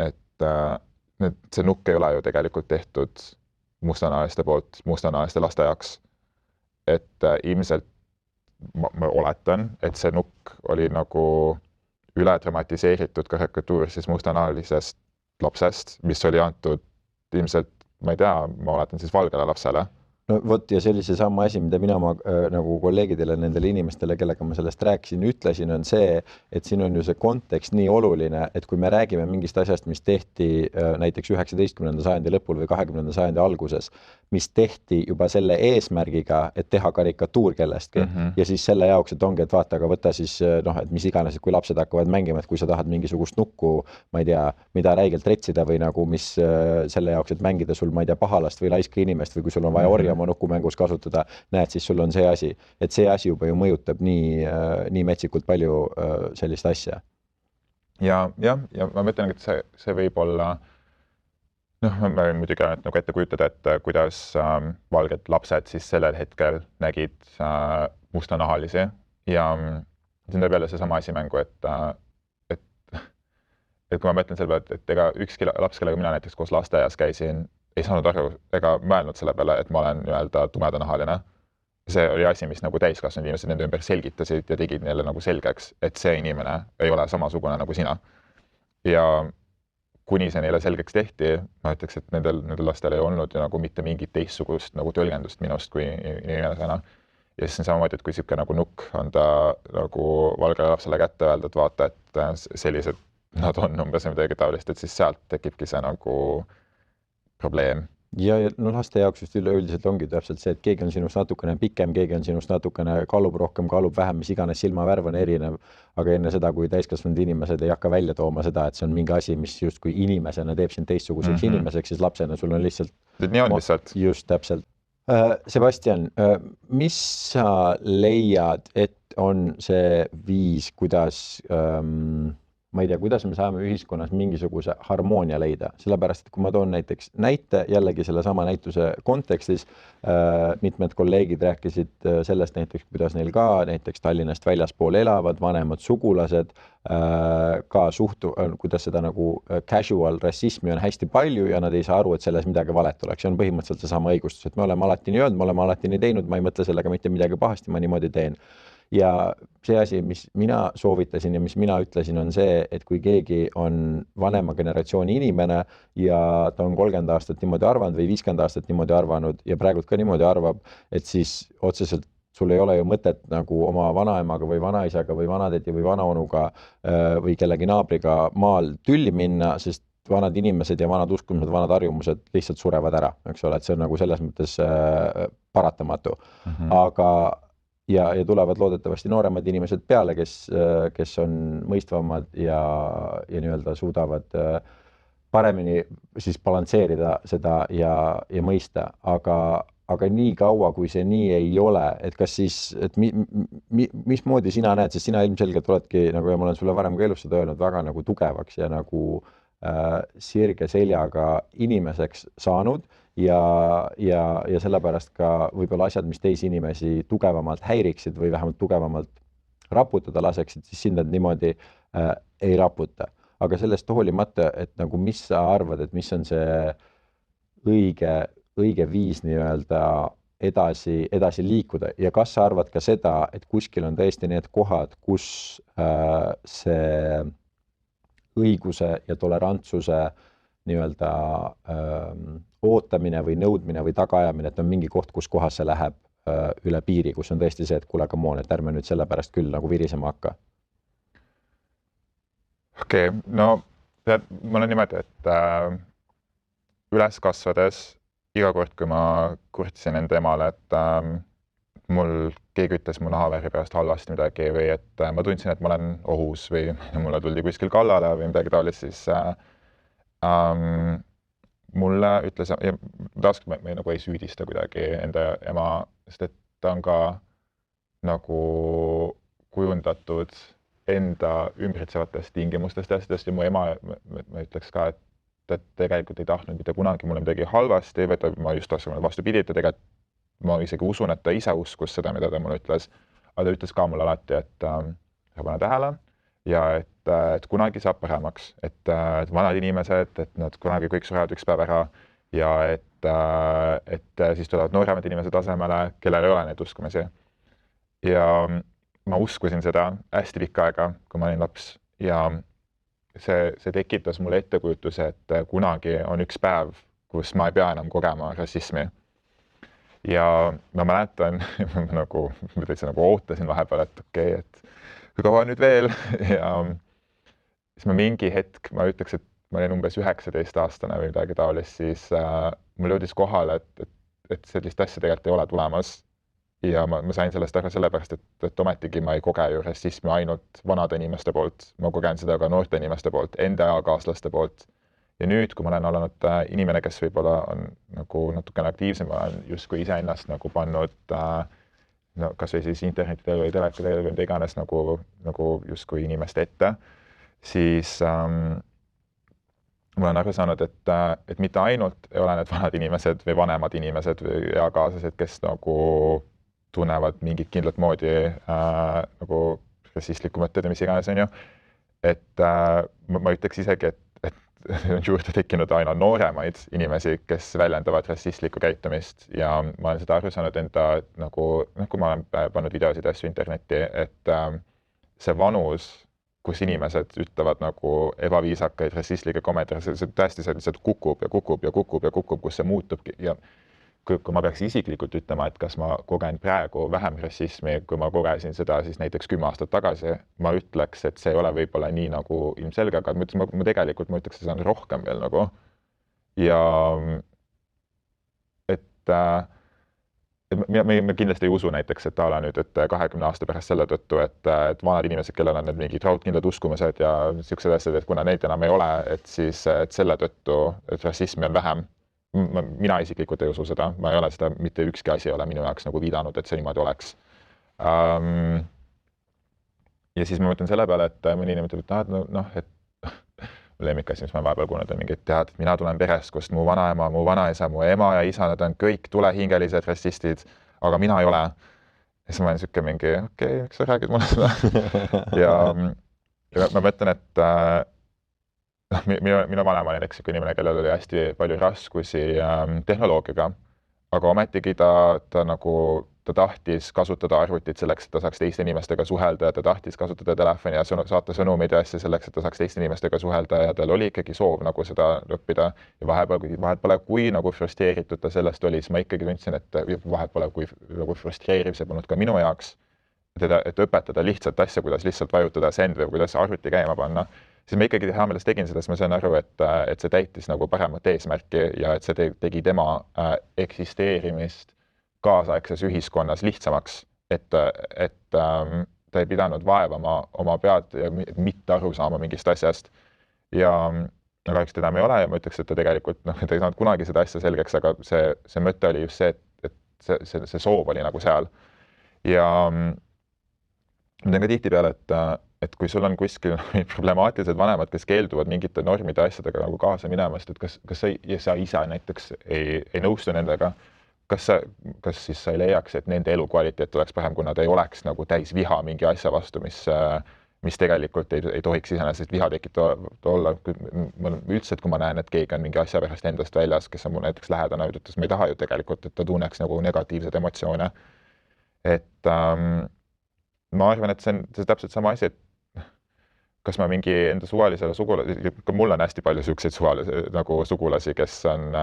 et see nukk ei ole ju tegelikult tehtud mustanahaliste poolt mustanahaliste laste jaoks. Et ilmselt ma oletan, et see nukk oli nagu üle dramatiseeritud karikatuur siis mustanahalisest lapsest, mis oli antud ilmselt, ma ei tea, ma oletan siis valgele lapsele. No vot, ja sellise sama asi, mida mina nagu kolleegidele, nendele inimestele, kellega ma sellest rääkisin, ütlesin, on see, et siin on ju see kontekst nii oluline, et kui me räägime mingist asjast, mis tehti näiteks 19. sajandi lõpul või 20. sajandi alguses, mis tehti juba selle eesmärgiga, et teha karikatuur kellestki ja siis selle jaoks, et ongi, et vaata, aga võta siis, et mis iganes, et kui lapsed hakkavad mängima, et kui sa tahad mingisugust nukku, ma ei tea, mida räigelt retsida või nagu mis selle jaoks, et mängida sul, ma ei tea, pahalast või laiska inimest või kui sul on vaja orja oma nukumängus kasutada, näed, siis sul on see asi. Et see asi juba ju mõjutab nii metsikult palju sellist asja. Ja ma mõtlen, et see võib olla, ma võin muidugi nagu ette kujutada, et kuidas valged lapsed siis sellel hetkel nägid mustanahalisi ja siin tuleb jälle seesama asi mängu, et kui ma mõtlen selle peale, et ega ükski laps, kellega mina näiteks koos lasteaias käisin, ei saanud aru ega mõelnud selle peale, et ma olen nii-öelda tumedanahaline. See oli asi, mis nagu täiskasvanud inimesed nende ümber selgitasid ja tegid neile nagu selgeks, et see inimene ei ole samasugune nagu sina. Ja kuni see neile selgeks tehti, ma ütleks, et nendel lastel ei olnud ju nagu mitte mingit teistsugust nagu tõlgendust minust kui inimesena. Ja siis on samamoodi, et kui siuke nagu nukk on ta nagu valgele lapsele kätte öelda, et vaata, et sellised nad on umbes midagi taolist, et siis sealt tekibki see nagu probleem. ja no laste jaoks just üleüldiselt ongi täpselt see, et keegi on sinust natukene pikem, keegi on sinust natukene kaalub rohkem, kaalub vähem, mis iganes silmavärv on erinev, aga enne seda, kui täiskasvanud inimesed ei hakka välja tooma seda, et see on mingi asi, mis justkui inimesena teeb sind teistsuguseks inimeseks, siis lapsena sul on lihtsalt nii on lihtsalt. Just täpselt. Sebastian, mis sa leiad, et on see viis, kuidas ma ei tea, kuidas me saame ühiskonnas mingisuguse harmoonia leida, sellepärast, et kui ma toon näiteks näite jällegi selle sama näituse kontekstis, mitmed kolleegid rääkisid sellest näiteks, kuidas neil ka näiteks Tallinnast väljaspool elavad, vanemad sugulased, ka kuidas seda nagu casual rassismi on hästi palju ja nad ei saa aru, et selles midagi valet oleks. See on põhimõtteliselt seesama õigustus, et me oleme alati nii öelnud, me oleme alati nii teinud, ma ei mõtle sellega mitte midagi pahasti, ma niimoodi teen. Ja see asi, mis mina soovitasin ja mis mina ütlesin, on see, et kui keegi on vanema generatsiooni inimene ja ta on 30 aastat niimoodi arvanud või 50 aastat niimoodi arvanud ja praegult ka niimoodi arvab, et siis otseselt sul ei ole ju mõtet nagu oma vanaemaga või vanaisaga või vanatädi või vanaonuga või kellegi naabriga maal tülli minna, sest vanad inimesed ja vanad uskumused, vanad harjumused lihtsalt surevad ära, eks ole, et see on nagu selles mõttes paratamatu. Aga ja tulevad loodetavasti nooremad inimesed peale, kes on mõistvamad ja nii-öelda suudavad paremini siis balansseerida seda ja mõista, aga nii kaua, kui see nii ei ole, et kas siis, et mismoodi sina näed, sest sina ilmselgelt oledki, nagu ja ma olen sulle varem ka elus seda öelnud, väga nagu tugevaks ja nagu sirge seljaga inimeseks saanud ja sellepärast ka võib-olla asjad, mis teisi inimesi tugevamalt häiriksid või vähemalt tugevamalt raputada laseksid, siis sind nad niimoodi ei raputa. Aga sellest hoolimata, et nagu mis sa arvad, et mis on see õige viis nii-öelda edasi liikuda ja kas sa arvad ka seda, et kuskil on tõesti need kohad, kus see õiguse ja tolerantsuse nii-öelda ootamine või nõudmine või tagaajamine, et on mingi koht, kus kohas see läheb üle piiri, kus on tõesti see, et kuule, come on, et ärme nüüd selle pärast küll nagu virisema hakka. Okei, no ma olen niimoodi, et üles kasvades iga kord, kui ma kurtsin enda emale, et keegi ütles mu nahavärvi pärast halvasti midagi või et ma tundsin, et ma olen ohus või mulle tuldi kuskil kallale või midagi taolist, siis mulle ütles, ja taaskord ma nagu ei süüdista kuidagi enda ema, sest et ta on ka nagu kujundatud enda ümbritsevatest tingimustest asjadest ja mu ema, ma ütleks ka, et tegelikult ei tahtnud mitte kunagi mulle midagi halvasti, või ma just vastupidi, et tegelikult ma isegi usun, et ta ise uskus seda, mida ta mulle ütles, aga ta ütles ka mulle alati, et pane tähele ja et kunagi saab paremaks, et vanad inimesed, et nad kunagi kõik surevad üks päev ära ja et siis tulevad nooremad inimesed asemele, kellel ei ole neid uskumisi. Ja ma uskusin seda hästi pikka aega, kui ma olin laps ja see tekitas mulle ettekujutuse, et kunagi on üks päev, kus ma ei pea enam kogema rassismi. Ja ma mäletan, ma täitsa nagu ootasin vahepeal, et okei, et kui kaua nüüd veel ja siis ma mingi hetk, ma ütleks, et ma olin umbes 19-aastane või midagi taolist, siis mul jõudis kohale, et sellist asja tegelikult ei ole tulemas ja ma sain sellest aru sellepärast, et ometigi ma ei koge ju rassismi ainult vanade inimeste poolt, ma kogen seda ka noorte inimeste poolt, enda kaaslaste poolt. Ja nüüd, kui ma olen olnud inimene, kes võib-olla on nagu natukene aktiivsem, ma olen justkui iseennast nagu pannud kas või siis internetidel või telekadel või mida iganes nagu justkui inimeste ette, siis ma olen aru saanud, et mitte ainult ei ole need vanad inimesed või vanemad inimesed või eakaaslased, kes nagu tunnevad mingit kindlat moodi nagu rassistlikku mõtted ja mis iganes on ju, et ma ütleks isegi, et on juurde tekkinud aina nooremaid inimesi, kes väljendavad rassistlikku käitumist ja ma olen seda aru saanud enda kui ma olen pannud videosid ja asju internetti, et see vanus, kus inimesed ütlevad nagu ebaviisakaid rassistlikke kommentaare, see tõesti see lihtsalt kukub ja kukub ja kukub ja kukub, kus see muutubki ja kui ma peaks isiklikult ütlema, et kas ma kogen praegu vähem rassismi, kui ma kogesin seda siis näiteks 10 aastat tagasi, ma ütleks, et see ei ole võib-olla nii nagu ilmselge, aga ma tegelikult ma ütleks, et see on rohkem veel nagu. Ja me kindlasti ei usu näiteks, et nüüd, et 20 aasta pärast selle tõttu, et vanad inimesed, kellel on need mingid raudkindlad uskumused ja niisugused asjad, et kuna neid enam ei ole, et siis et selle tõttu, et rassismi on vähem. Mina isiklikult ei usu seda, ma ei ole seda, mitte ükski asi ei ole minu jaoks nagu viidanud, et see niimoodi oleks. Ja siis ma mõtlen selle peale, et mõni inimene ütleb, et lemmikasi, mis ma vahepeal kuulnud on mingi, et tead, et mina tulen perest, kust mu vanaema, mu vanaisa, mu ema ja isa, nad on kõik tulehingelised rassistid, aga mina ei ole. Ja siis ma olen siuke mingi, okei, miks sa räägid mulle seda? ja ma mõtlen, et minu vanema oli näiteks inimene, kellel oli hästi palju raskusi tehnoloogiaga, aga ometigi ta tahtis kasutada arvutit selleks, et ta saaks teiste inimestega suhelda ja ta tahtis kasutada telefoni ja saata sõnumeid ja asja selleks, et ta saaks teiste inimestega suhelda ja tal oli ikkagi soov nagu seda õppida ja vahepeal, kui nagu frustreeritud ta sellest oli, siis ma ikkagi tundsin, et vahepeal, kui nagu frustreeriv see polnud ka minu jaoks, et õpetada lihtsalt asja, kuidas lihtsalt vajutada send või kuidas arvuti käima panna, siis ma ikkagi hea meeles tegin seda, siis ma sain aru, et see täitis nagu paremat eesmärki ja et see tegi tema eksisteerimist kaasaegses ühiskonnas lihtsamaks, et ta ei pidanud vaevama oma pead ja mitte aru saama mingist asjast. Ja kahjuks teda me ei ole ja ma ütleks, et ta tegelikult, ta ei saanud kunagi seda asja selgeks, aga see mõte oli just see, et see soov oli nagu seal. Ja ma tean ka tihtipeale, et kui sul on kuskil problemaatilised vanemad, kes keelduvad mingite normide asjadega nagu kaasa minemast, et kas sa ise näiteks ei nõustu nendega, kas siis sa ei leiaks, et nende elukvaliteet oleks parem, kui nad ei oleks nagu täis viha mingi asja vastu, mis tegelikult ei tohiks iseenesest viha tekitada olla. Üldse, et kui ma näen, et keegi on mingi asja pärast endast väljas, kes on mul näiteks lähedane, ütles, ma ei taha ju tegelikult, et ta tunneks nagu negatiivsed emotsioone. Et ma arvan, et see on täpselt sama asi, et kas ma mingi enda suvalisele sugulasi, mul on hästi palju selliseid nagu sugulasi, kes on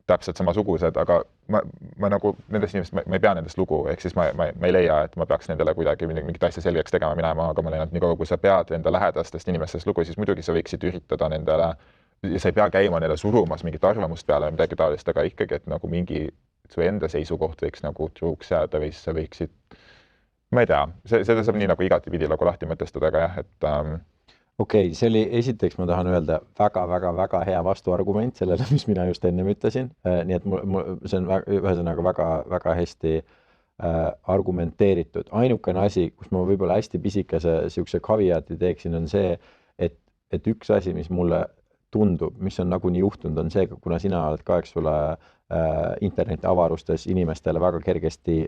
täpselt samasugused, aga ma nagu nendest inimest, ma ei pea nendest lugu, ehk siis ma ei leia, et ma peaks nendele kuidagi mingit asja selgeks tegema minema, aga ma leian, et nii kaua, kui sa pead enda lähedastest inimestest lugu, siis muidugi sa võiksid üritada nendele, ja sa ei pea käima neile surumas mingit arvamust peale või midagi taolist, aga ikkagi, et nagu mingi su enda seisukoht võiks nagu truuks jääda või sa võiksid, ma ei tea, seda saab nii nagu igatipidi nagu lahti mõtestada, aga jah, et Okei, see oli esiteks, ma tahan öelda väga hea vastuargument sellele, mis mina just ennem ütlesin. Nii et see on ühesõnaga väga hästi argumenteeritud. Ainukene asi, kus ma võib-olla hästi pisikese siukse caveati teeksin, on see, et üks asi, mis mulle tundub, mis on nagunii juhtunud, on see, kuna sina oled ka, eks ole, interneti avarustes inimestele väga kergesti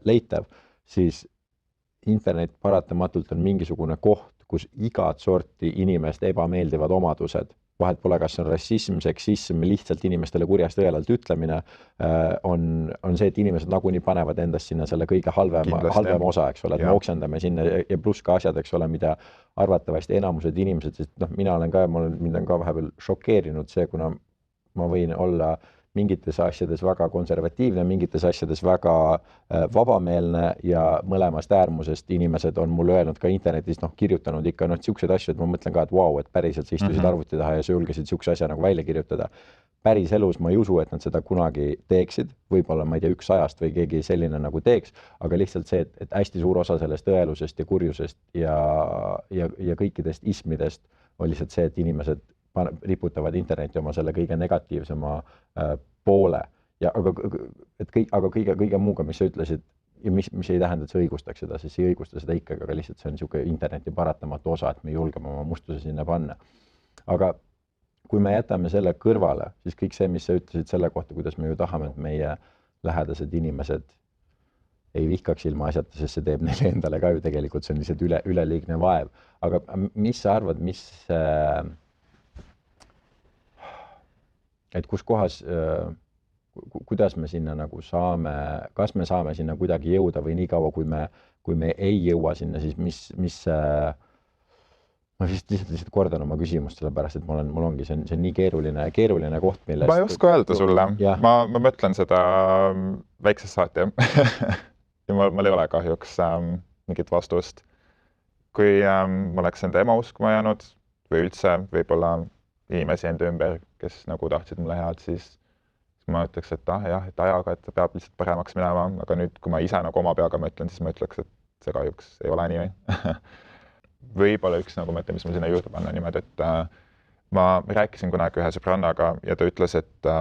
leitav, siis internet paratamatult on mingisugune koht, kus igat sorti inimeste ebameeldivad omadused, vahet pole, kas on rassism, seksism, lihtsalt inimestele kurjast õelalt ütlemine, on see, et inimesed nagunii panevad endast sinna selle kõige halvem osa, eks ole, et me oksendame sinna ja pluss ka asjad, eks ole, mida arvatavasti enamused inimesed, sest mina olen ka, mind on ka vahepeal šokeerinud see, kuna ma võin olla mingites asjades väga konservatiivne, mingites asjades väga vabameelne ja mõlemast äärmusest inimesed on mulle öelnud ka internetis, kirjutanud ikka siukseid asju, et ma mõtlen ka, et vau, et päriselt sa istusid arvuti taha ja sa julgesid siukse asja nagu välja kirjutada. Päris elus ma ei usu, et nad seda kunagi teeksid, võib-olla ma ei tea, 100 või keegi selline nagu teeks, aga lihtsalt see, et hästi suur osa sellest õelusest ja kurjusest ja kõikidest ismidest oli lihtsalt see, et inimesed riputavad interneti oma selle kõige negatiivsema poole ja aga kõige muuga, mis sa ütlesid ja mis ei tähenda, et sa õigustaks seda, siis ei õigusta seda ikkagi, aga lihtsalt see on niisugune interneti paratamatu osa, et me julgeme oma mustuse sinna panna. Aga kui me jätame selle kõrvale, siis kõik see, mis sa ütlesid selle kohta, kuidas me ju tahame, et meie lähedased inimesed ei vihkaks ilma asjata, sest see teeb neile endale ka ju tegelikult, see on lihtsalt üleliigne vaev. Aga mis sa arvad, et kus kohas, kuidas me sinna nagu saame, kas me saame sinna kuidagi jõuda või nii kaua, kui me ei jõua sinna, siis ma lihtsalt kordan oma küsimust, sellepärast, et mul ongi, see on nii keeruline koht, millest... Ma ei oska öelda sulle. Ma mõtlen seda väiksest saati ja mul ei ole kahjuks mingit vastust. Kui ma oleks enda ema uskuma jäänud või üldse võib-olla inimesi enda ümber, kes nagu tahtsid mulle head, siis ma ütleks, et jah, et ajaga, et peab lihtsalt paremaks minema, aga nüüd, kui ma ise nagu oma peaga mõtlen, siis ma ütleks, et see kahjuks ei ole nii. Võib-olla üks nagu mõte, mis ma sinna juurde panna niimoodi, et ma rääkisin kunagi ühe sõbrannaga ja ta ütles, et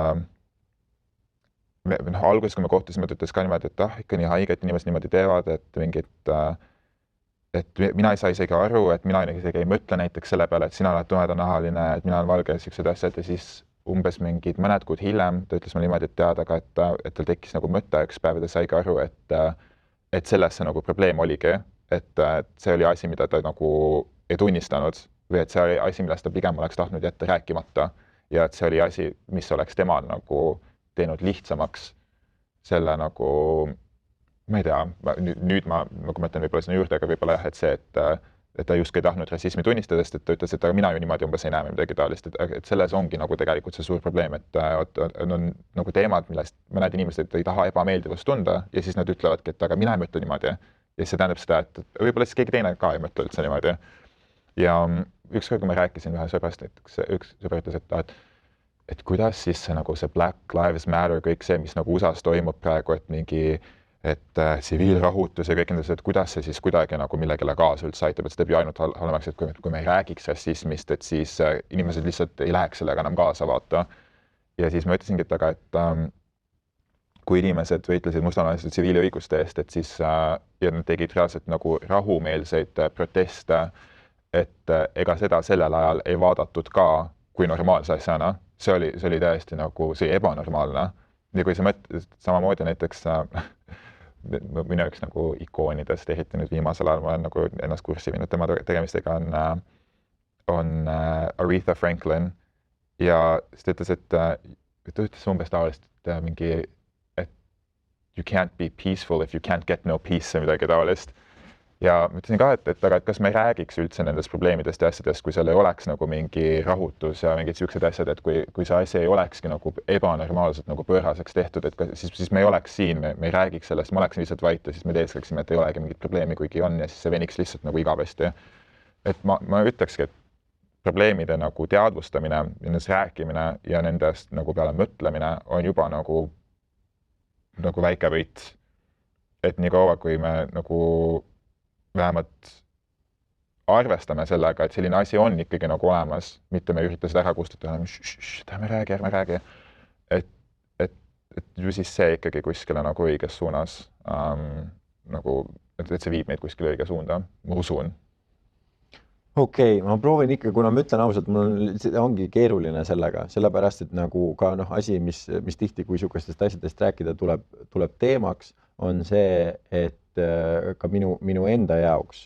alguses, kui me kohtusime, ta ütles ka niimoodi, et ikka nii haige, et inimesed niimoodi teevad, et mingid et mina ei saa isegi aru, et mina isegi ei mõtle näiteks selle peale, et sina oled tumedanahaline, et mina olen valge ja siuksed asjad ja siis umbes mingid mõned kuud hiljem ta ütles mulle niimoodi, et tead, aga et tal tekkis nagu mõte üks päev ja ta saigi aru, et selles see nagu probleem oligi, et see oli asi, mida ta nagu ei tunnistanud või et see oli asi, millest ta pigem oleks tahtnud jätta rääkimata ja et see oli asi, mis oleks temal nagu teinud lihtsamaks selle nagu ma ei tea, nüüd ma nagu mõtlen võib-olla sinna juurde, aga võib-olla jah, et see, et ta justkui ei tahtnud rassismi tunnistada, sest et ta ütles, et aga mina ju niimoodi umbes ei näe midagi taolist, et selles ongi nagu tegelikult see suur probleem, et on nagu teemad, millest mõned inimesed ei taha ebameeldivust tunda ja siis nad ütlevadki, et aga mina ei mõtle niimoodi. Ja see tähendab seda, et võib-olla siis keegi teine ka ei mõtle üldse niimoodi. Ja ükskord, kui ma rääkisin ühe sõbrast, üks sõber ütles, et kuidas siis see nagu see Black Lives Matter, kõik see, mis nagu USA's toimub praegu, et mingi tsiviilrahutus ja kõik need, et kuidas see siis kuidagi nagu millegile kaasa üldse aitab, et see teeb ju ainult halvemaks, et kui me ei räägiks rassismist, et siis inimesed lihtsalt ei läheks sellega enam kaasa vaata. Ja siis ma ütlesingi, et kui inimesed võitlesid mustanahaliste tsiviilõiguste eest, et siis ja nad tegid reaalselt nagu rahumeelseid proteste, et ega seda sellel ajal ei vaadatud ka kui normaalse asjana. See oli täiesti nagu, see ebanormaalne. Ja kui sa mõtled samamoodi näiteks minu üks nagu ikoonidest, eriti nüüd viimasel ajal ma olen nagu ennast kurssi viinud, tema tegemistega on Aretha Franklin ja siis ta ütles, et ta ütles umbes taolist, et mingi, et you can't be peaceful if you can't get no peace või midagi taolist. Ja ma ütlesin ka, et kas me ei räägiks üldse nendest probleemidest ja asjadest, kui seal ei oleks nagu mingi rahutus ja mingid siuksed asjad, et kui see asi ei olekski nagu ebanormaalselt nagu pööraseks tehtud, et siis me ei oleks siin, me ei räägiks sellest, me oleksime lihtsalt vait ja siis me teeskaksime, et ei olegi mingit probleemi, kuigi on ja siis see veniks lihtsalt nagu igavesti. Et ma ütlekski, et probleemide nagu teadvustamine, nendest rääkimine ja nendest nagu peale mõtlemine on juba nagu väike võit. Et nii kaua, kui me nagu vähemalt arvestame sellega, et selline asi on ikkagi nagu olemas, mitte me ürita seda ära kustutada, ärme räägi. Et ju siis see ikkagi kuskile nagu õiges suunas, nagu, et see viib meid kuskile õige suunda, ma usun. Okei, ma proovin ikka, kuna ma ütlen ausalt, mul ongi keeruline sellega, sellepärast, et nagu ka asi, mis tihti, kui sihukestest asjadest rääkida tuleb teemaks, on see, et ka minu enda jaoks,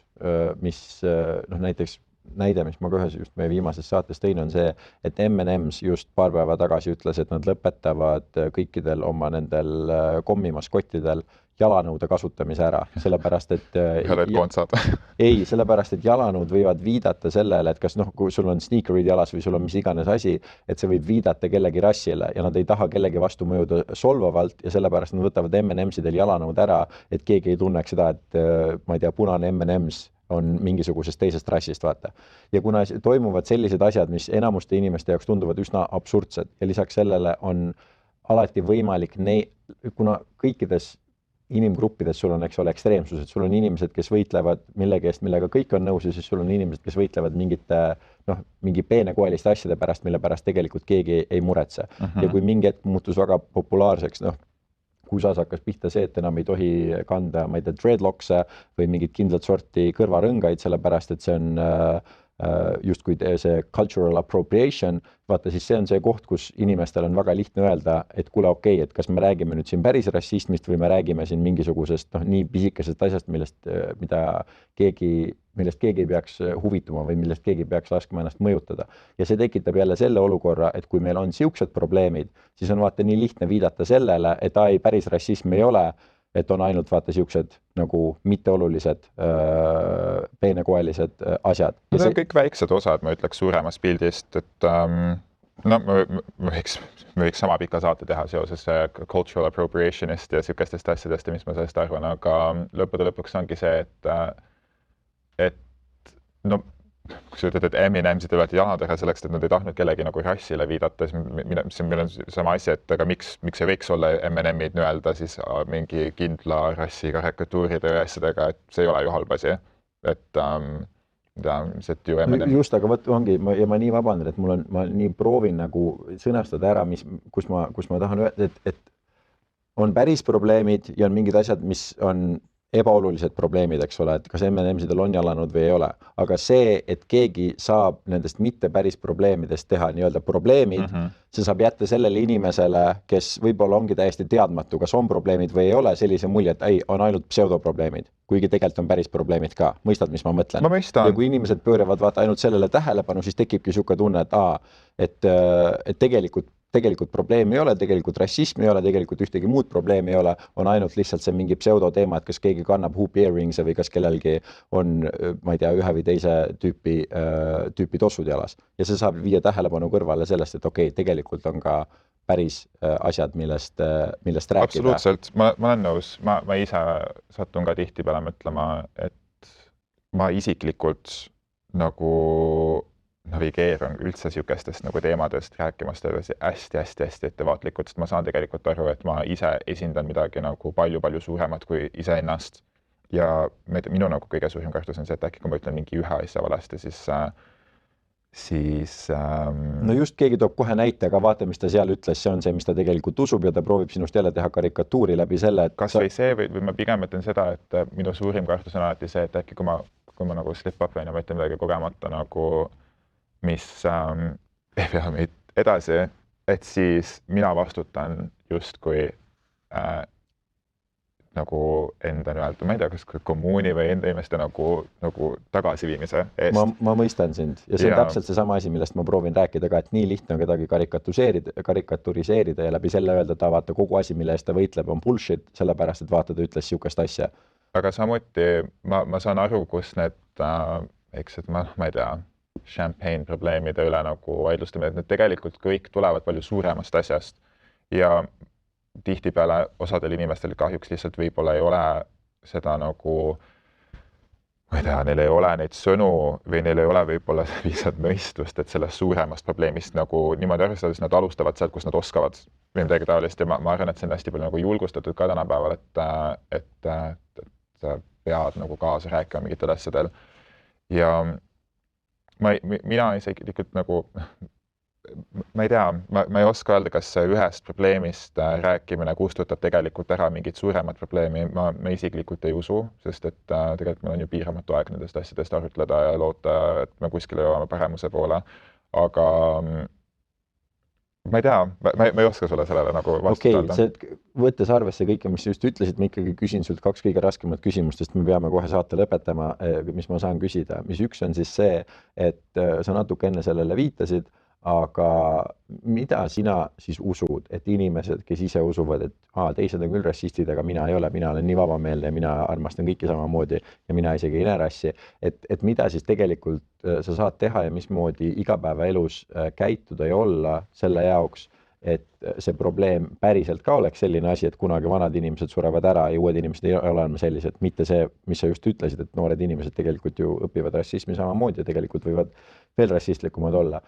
mis näiteks näide, mis ma ka ühes just meie viimases saates tõin, on see, et M&M's just paar päeva tagasi ütles, et nad lõpetavad kõikidel oma nendel kommimaskottidel jalanõude kasutamise ära, sellepärast et ei, sellepärast et jalanõud võivad viidata sellele, et kas kui sul on sneakerid jalas või sul on mis iganes asi, et see võib viidata kellegi rassile ja nad ei taha kellegi vastu mõjuda solvavalt ja sellepärast nad võtavad M&M'sidel jalanõud ära, et keegi ei tunneks seda, et ma ei tea, punane M&M's on mingisugusest teisest rassist, vaata. Ja kuna toimuvad sellised asjad, mis enamuste inimeste jaoks tunduvad üsna absurdsed ja lisaks sellele on alati võimalik kuna kõikides inimgruppides sul on, eks ole, ekstreemsused, sul on inimesed, kes võitlevad millegi eest, millega kõik on nõus ja siis sul on inimesed, kes võitlevad mingi peenekoeliste asjade pärast, mille pärast tegelikult keegi ei muretse. Ja kui mingi hetk muutus väga populaarseks, USA-s hakkas pihta see, et enam ei tohi kanda, ma ei tea, dreadlockse või mingit kindlat sorti kõrvarõngaid, sellepärast et see on justkui see cultural appropriation, vaata siis see on see koht, kus inimestel on väga lihtne öelda, et kuule, okei, et kas me räägime nüüd siin päris rassismist või me räägime siin mingisugusest nii pisikesest asjast, millest keegi ei peaks huvituma või millest keegi peaks laskma ennast mõjutada. Ja see tekitab jälle selle olukorra, et kui meil on siuksed probleemid, siis on vaata nii lihtne viidata sellele, et päris rassism ei ole, et on ainult vaata siuksed nagu mitteolulised peenekoelised asjad. See on kõik väiksed osad, ma ütleks suuremast pildist, et me võiks sama pika saate teha seoses cultural appropriationist ja siukestest asjadest ja mis ma sellest arvan, aga lõppude lõpuks ongi see, et kui sa ütled, et Eminemsid võeti janadega selleks, et nad ei tahtnud kellegi nagu rassile viidata, siis meil on sama asi, et aga miks ei võiks olla Eminemid nii-öelda siis mingi kindla rassi karikatuuride ja asjadega, et see ei ole ju halb asi. Et ju Eminem. Just, aga võt ongi, ma nii vabandan, et ma nii proovin nagu sõnastada ära, kus ma tahan öelda, et on päris probleemid ja on mingid asjad, mis on ebaolulised probleemid, eks ole, et kas M&M-sidel on jalanud või ei ole, aga see, et keegi saab nendest mitte päris probleemidest teha nii-öelda probleemid, see saab jätta sellele inimesele, kes võib-olla ongi täiesti teadmatu, kas on probleemid või ei ole, sellise mulje, et ei, on ainult pseudoprobleemid, kuigi tegelikult on päris probleemid ka. Mõistad, mis ma mõtlen? Ma mõistan. Ja kui inimesed pööravad vaata ainult sellele tähelepanu, siis tekibki niisugune tunne, et tegelikult probleemi ei ole, tegelikult rassismi ei ole, tegelikult ühtegi muud probleemi ei ole, on ainult lihtsalt see mingi pseudoteema, et kas keegi kannab hoop earrings'e või kas kellelgi on, ma ei tea, ühe või teise tüüpi tossud jalas. Ja see saab viia tähelepanu kõrvale sellest, et okei, tegelikult on ka päris asjad, millest rääkida. Absoluutselt, ma olen nõus, ma ise satun ka tihtipeale mõtlema, et ma isiklikult nagu navigeerun üldse niisugustest nagu teemadest rääkimast hästi ettevaatlikult, sest ma saan tegelikult aru, et ma ise esindan midagi nagu palju suuremat kui iseennast. Ja minu nagu kõige suurim kartus on see, et äkki kui ma ütlen mingi ühe asja valesti, siis no just keegi toob kohe näite, aga vaata, mis ta seal ütles, see on see, mis ta tegelikult usub ja ta proovib sinust jälle teha karikatuuri läbi selle, et kas või see või ma pigem ütlen seda, et minu suurim kartus on alati see, et äkki kui ma nagu slip-up'in ja ma ütlen midagi kogemata nagu mis ei pea meid edasi, et siis mina vastutan justkui nagu enda nii-öelda, ma ei tea, kas kommuuni või enda inimeste nagu tagasiviimise eest. Ma mõistan sind ja see on täpselt see sama asi, millest ma proovin rääkida ka, et nii lihtne on kedagi karikaturiseerida ja läbi selle öelda, et vaata kogu asi, mille eest ta võitleb, on bullshit, sellepärast, et vaata, ta ütles niisugust asja. Aga samuti ma saan aru, kus need, eks, et ma ei tea, champagne probleemide üle nagu vaidlustamine, et need tegelikult kõik tulevad palju suuremast asjast ja tihtipeale osadel inimestel kahjuks lihtsalt võib-olla ei ole seda nagu, ma ei tea, neil ei ole neid sõnu või neil ei ole võib-olla piisavalt mõistust, et sellest suuremast probleemist nagu niimoodi arvestades nad alustavad sealt, kus nad oskavad või midagi taolist ja ma arvan, et see on hästi palju nagu julgustatud ka tänapäeval, et pead nagu kaasa rääkima mingitel asjadel ja mina isegi nagu, ma ei tea, ma ei oska öelda, kas ühest probleemist rääkimine kustutab tegelikult ära mingit suuremat probleemi, ma isiklikult ei usu, sest et tegelikult meil on ju piiramatu aeg nendest asjadest arutleda ja loota, et me kuskile jõuame paremuse poole, aga ma ei tea, ma ei oska sulle sellele nagu vastutada. Okei, võttes arvesse kõike, mis just ütlesid, ma ikkagi küsin sult 2 kõige raskemat küsimustest, me peame kohe saate lõpetama, mis ma saan küsida. Mis üks on siis see, et sa natuke enne sellele viitasid, aga mida sina siis usud, et inimesed, kes ise usuvad, et teised on küll rassistid, aga mina ei ole, mina olen nii vabameelne ja mina armastan kõiki samamoodi ja mina isegi ei näe rassi, et mida siis tegelikult sa saad teha ja mismoodi igapäevaelus käituda ja olla selle jaoks, et see probleem päriselt ka oleks selline asi, et kunagi vanad inimesed surevad ära ja uued inimesed ei ole sellised, mitte see, mis sa just ütlesid, et noored inimesed tegelikult ju õpivad rassismi samamoodi ja tegelikult võivad veel rassistlikumad olla.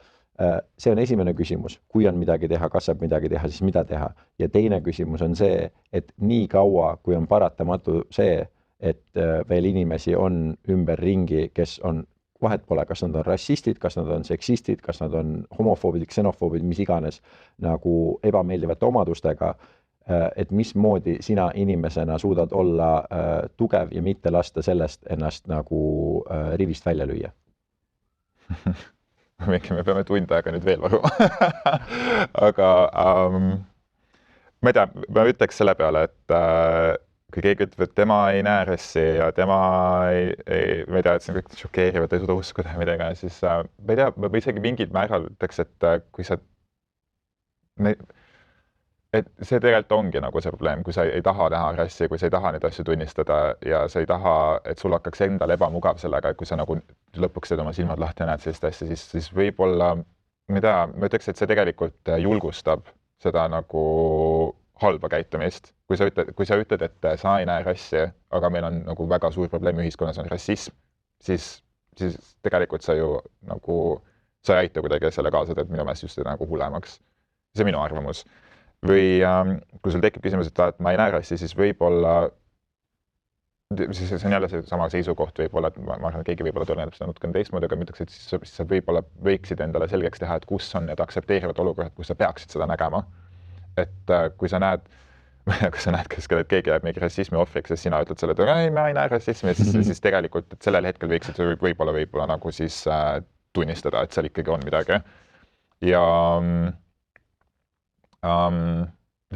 See on esimene küsimus, kui on midagi teha, kas saab midagi teha, siis mida teha. Ja teine küsimus on see, et nii kaua, kui on paratamatu see, et veel inimesi on ümberringi, kes on, vahet pole, kas nad on rassistid, kas nad on seksistid, kas nad on homofoobid, ksenofoobid, mis iganes nagu ebameeldivate omadustega, et mismoodi sina inimesena suudad olla tugev ja mitte lasta sellest ennast nagu rivist välja lüüa. Me peame tund aega nüüd veel varuma. Aga ma ei tea, ma ütleks selle peale, et kui keegi ütleb, et tema ei näe rassi ja tema ei, ma ei tea, et see on kõik šokeerivad, ei suuda uskuda midagi, siis ma ei tea, ma isegi mingid määral ütleks, et kui sa et see tegelikult ongi nagu see probleem, kui sa ei taha näha rassi, kui sa ei taha neid asju tunnistada ja sa ei taha, et sul hakkaks endal ebamugav sellega, et kui sa nagu lõpuks teed oma silmad lahti ja näed sellist asja, siis võib-olla, ma ei tea, ma ütleks, et see tegelikult julgustab seda nagu halba käitumist. Kui sa ütled, et sa ei näe rassi, aga meil on nagu väga suur probleem ühiskonnas on rassism, siis siis tegelikult sa ju nagu, sa ei aita kuidagi selle kaasa, et minu meelest just nagu hullemaks. See on minu arvamus. Või kui sul tekib küsimus, et ma ei näe rassi, siis võib-olla, siis see on jälle see sama seisukoht võib-olla, et ma arvan, et keegi võib-olla tõenäoliselt seda natukene teistmoodi, aga ma ütleks, et siis sa võib-olla võiksid endale selgeks teha, et kus on need aktsepteerivad olukorrad, kus sa peaksid seda nägema. Et kui sa näed, et keegi jääb mingi rassismi ohvriks, siis sina ütled selle, et ei, ma ei näe rassismi, siis tegelikult et sellel hetkel võiksid võib-olla nagu siis tunnistada, et seal ikkagi on midagi. Ja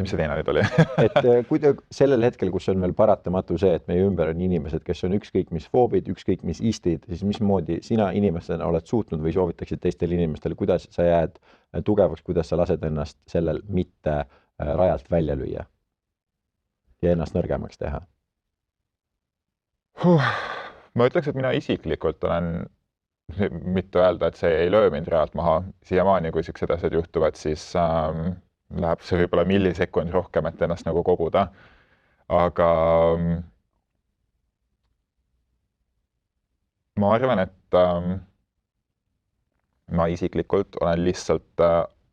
mis see teine nüüd oli? Et kui sellel hetkel, kus on veel paratamatu see, et meie ümber on inimesed, kes on ükskõik mis foobid, ükskõik mis istid, siis mismoodi sina inimestena oled suutnud või soovitaksid teistele inimestele, kuidas sa jääd tugevaks, kuidas sa lased ennast sellel mitte rajalt välja lüüa ja ennast nõrgemaks teha? Ma ütleks, et mina isiklikult olen, mitte öelda, et see ei löö mind realt maha. Siiamaani, kui siuksed asjad juhtuvad, siis läheb see võib-olla millisekund rohkem, et ennast nagu koguda. Aga ma arvan, et ma isiklikult olen lihtsalt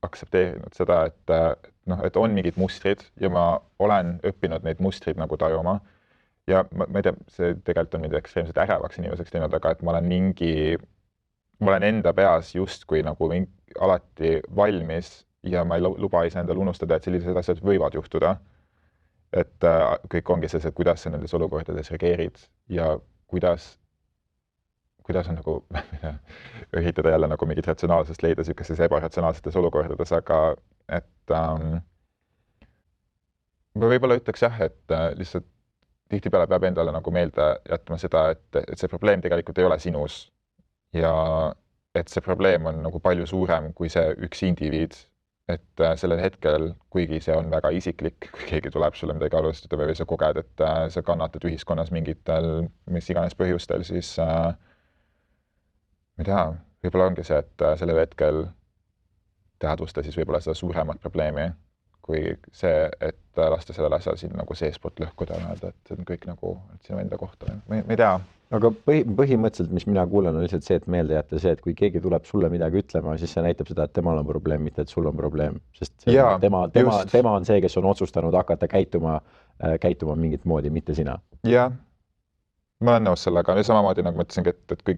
aktsepteerinud seda, et on mingid mustrid ja ma olen õppinud neid mustrid nagu tajuma. Ja ma ei tea, see tegelikult on mind ekstreemselt ärevaks inimeseks teinud, aga et ma olen enda peas justkui nagu alati valmis ja ma ei luba iseendale unustada, et sellised asjad võivad juhtuda. Et kõik ongi see, et kuidas sa nendes olukordades reageerid ja kuidas on nagu üritada jälle nagu mingit ratsionaalsust leida sellistes ebaratsionaalsetes olukordades, aga et ma võib-olla ütleks jah, et lihtsalt tihtipeale peab endale nagu meelde jätma seda, et see probleem tegelikult ei ole sinus ja et see probleem on nagu palju suurem kui see üks indiviid. Et sellel hetkel, kuigi see on väga isiklik, kui keegi tuleb sulle midagi alustada või sa koged, et sa kannatad ühiskonnas mingitel mis iganes põhjustel, siis ma ei tea, võib-olla ongi see, et sellel hetkel teadvusta siis võib-olla seda suuremat probleemi, kui see, et lasta sellel asjal siin nagu seespoolt lõhkuda, et see on kõik nagu sinu enda kohta. Ma ei tea. Aga põhimõtteliselt, mis mina kuulen, on lihtsalt see, et meelde jätta see, et kui keegi tuleb sulle midagi ütlema, siis see näitab seda, et temal on probleem, mitte et sul on probleem. Sest tema on see, kes on otsustanud hakata käituma mingit moodi, mitte sina. Jah, ma olen nõus sellega. Ja samamoodi nagu mõtlesingi, et kui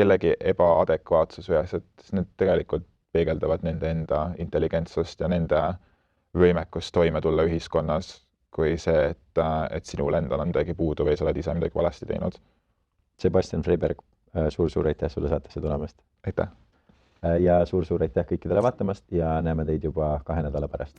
kellegi ebaadekvaatsus või asjad, siis need tegelikult peegeldavad nende enda intelligentsust ja nende võimekust toime tulla ühiskonnas, kui see, et sinul endal on midagi puudu või sa oled ise midagi valesti teinud. Sebastian Freiberg, suur aitäh sulle saatesse tulemast. Aitäh. Ja suur aitäh kõikidele vaatamast ja näeme teid juba 2 nädala pärast.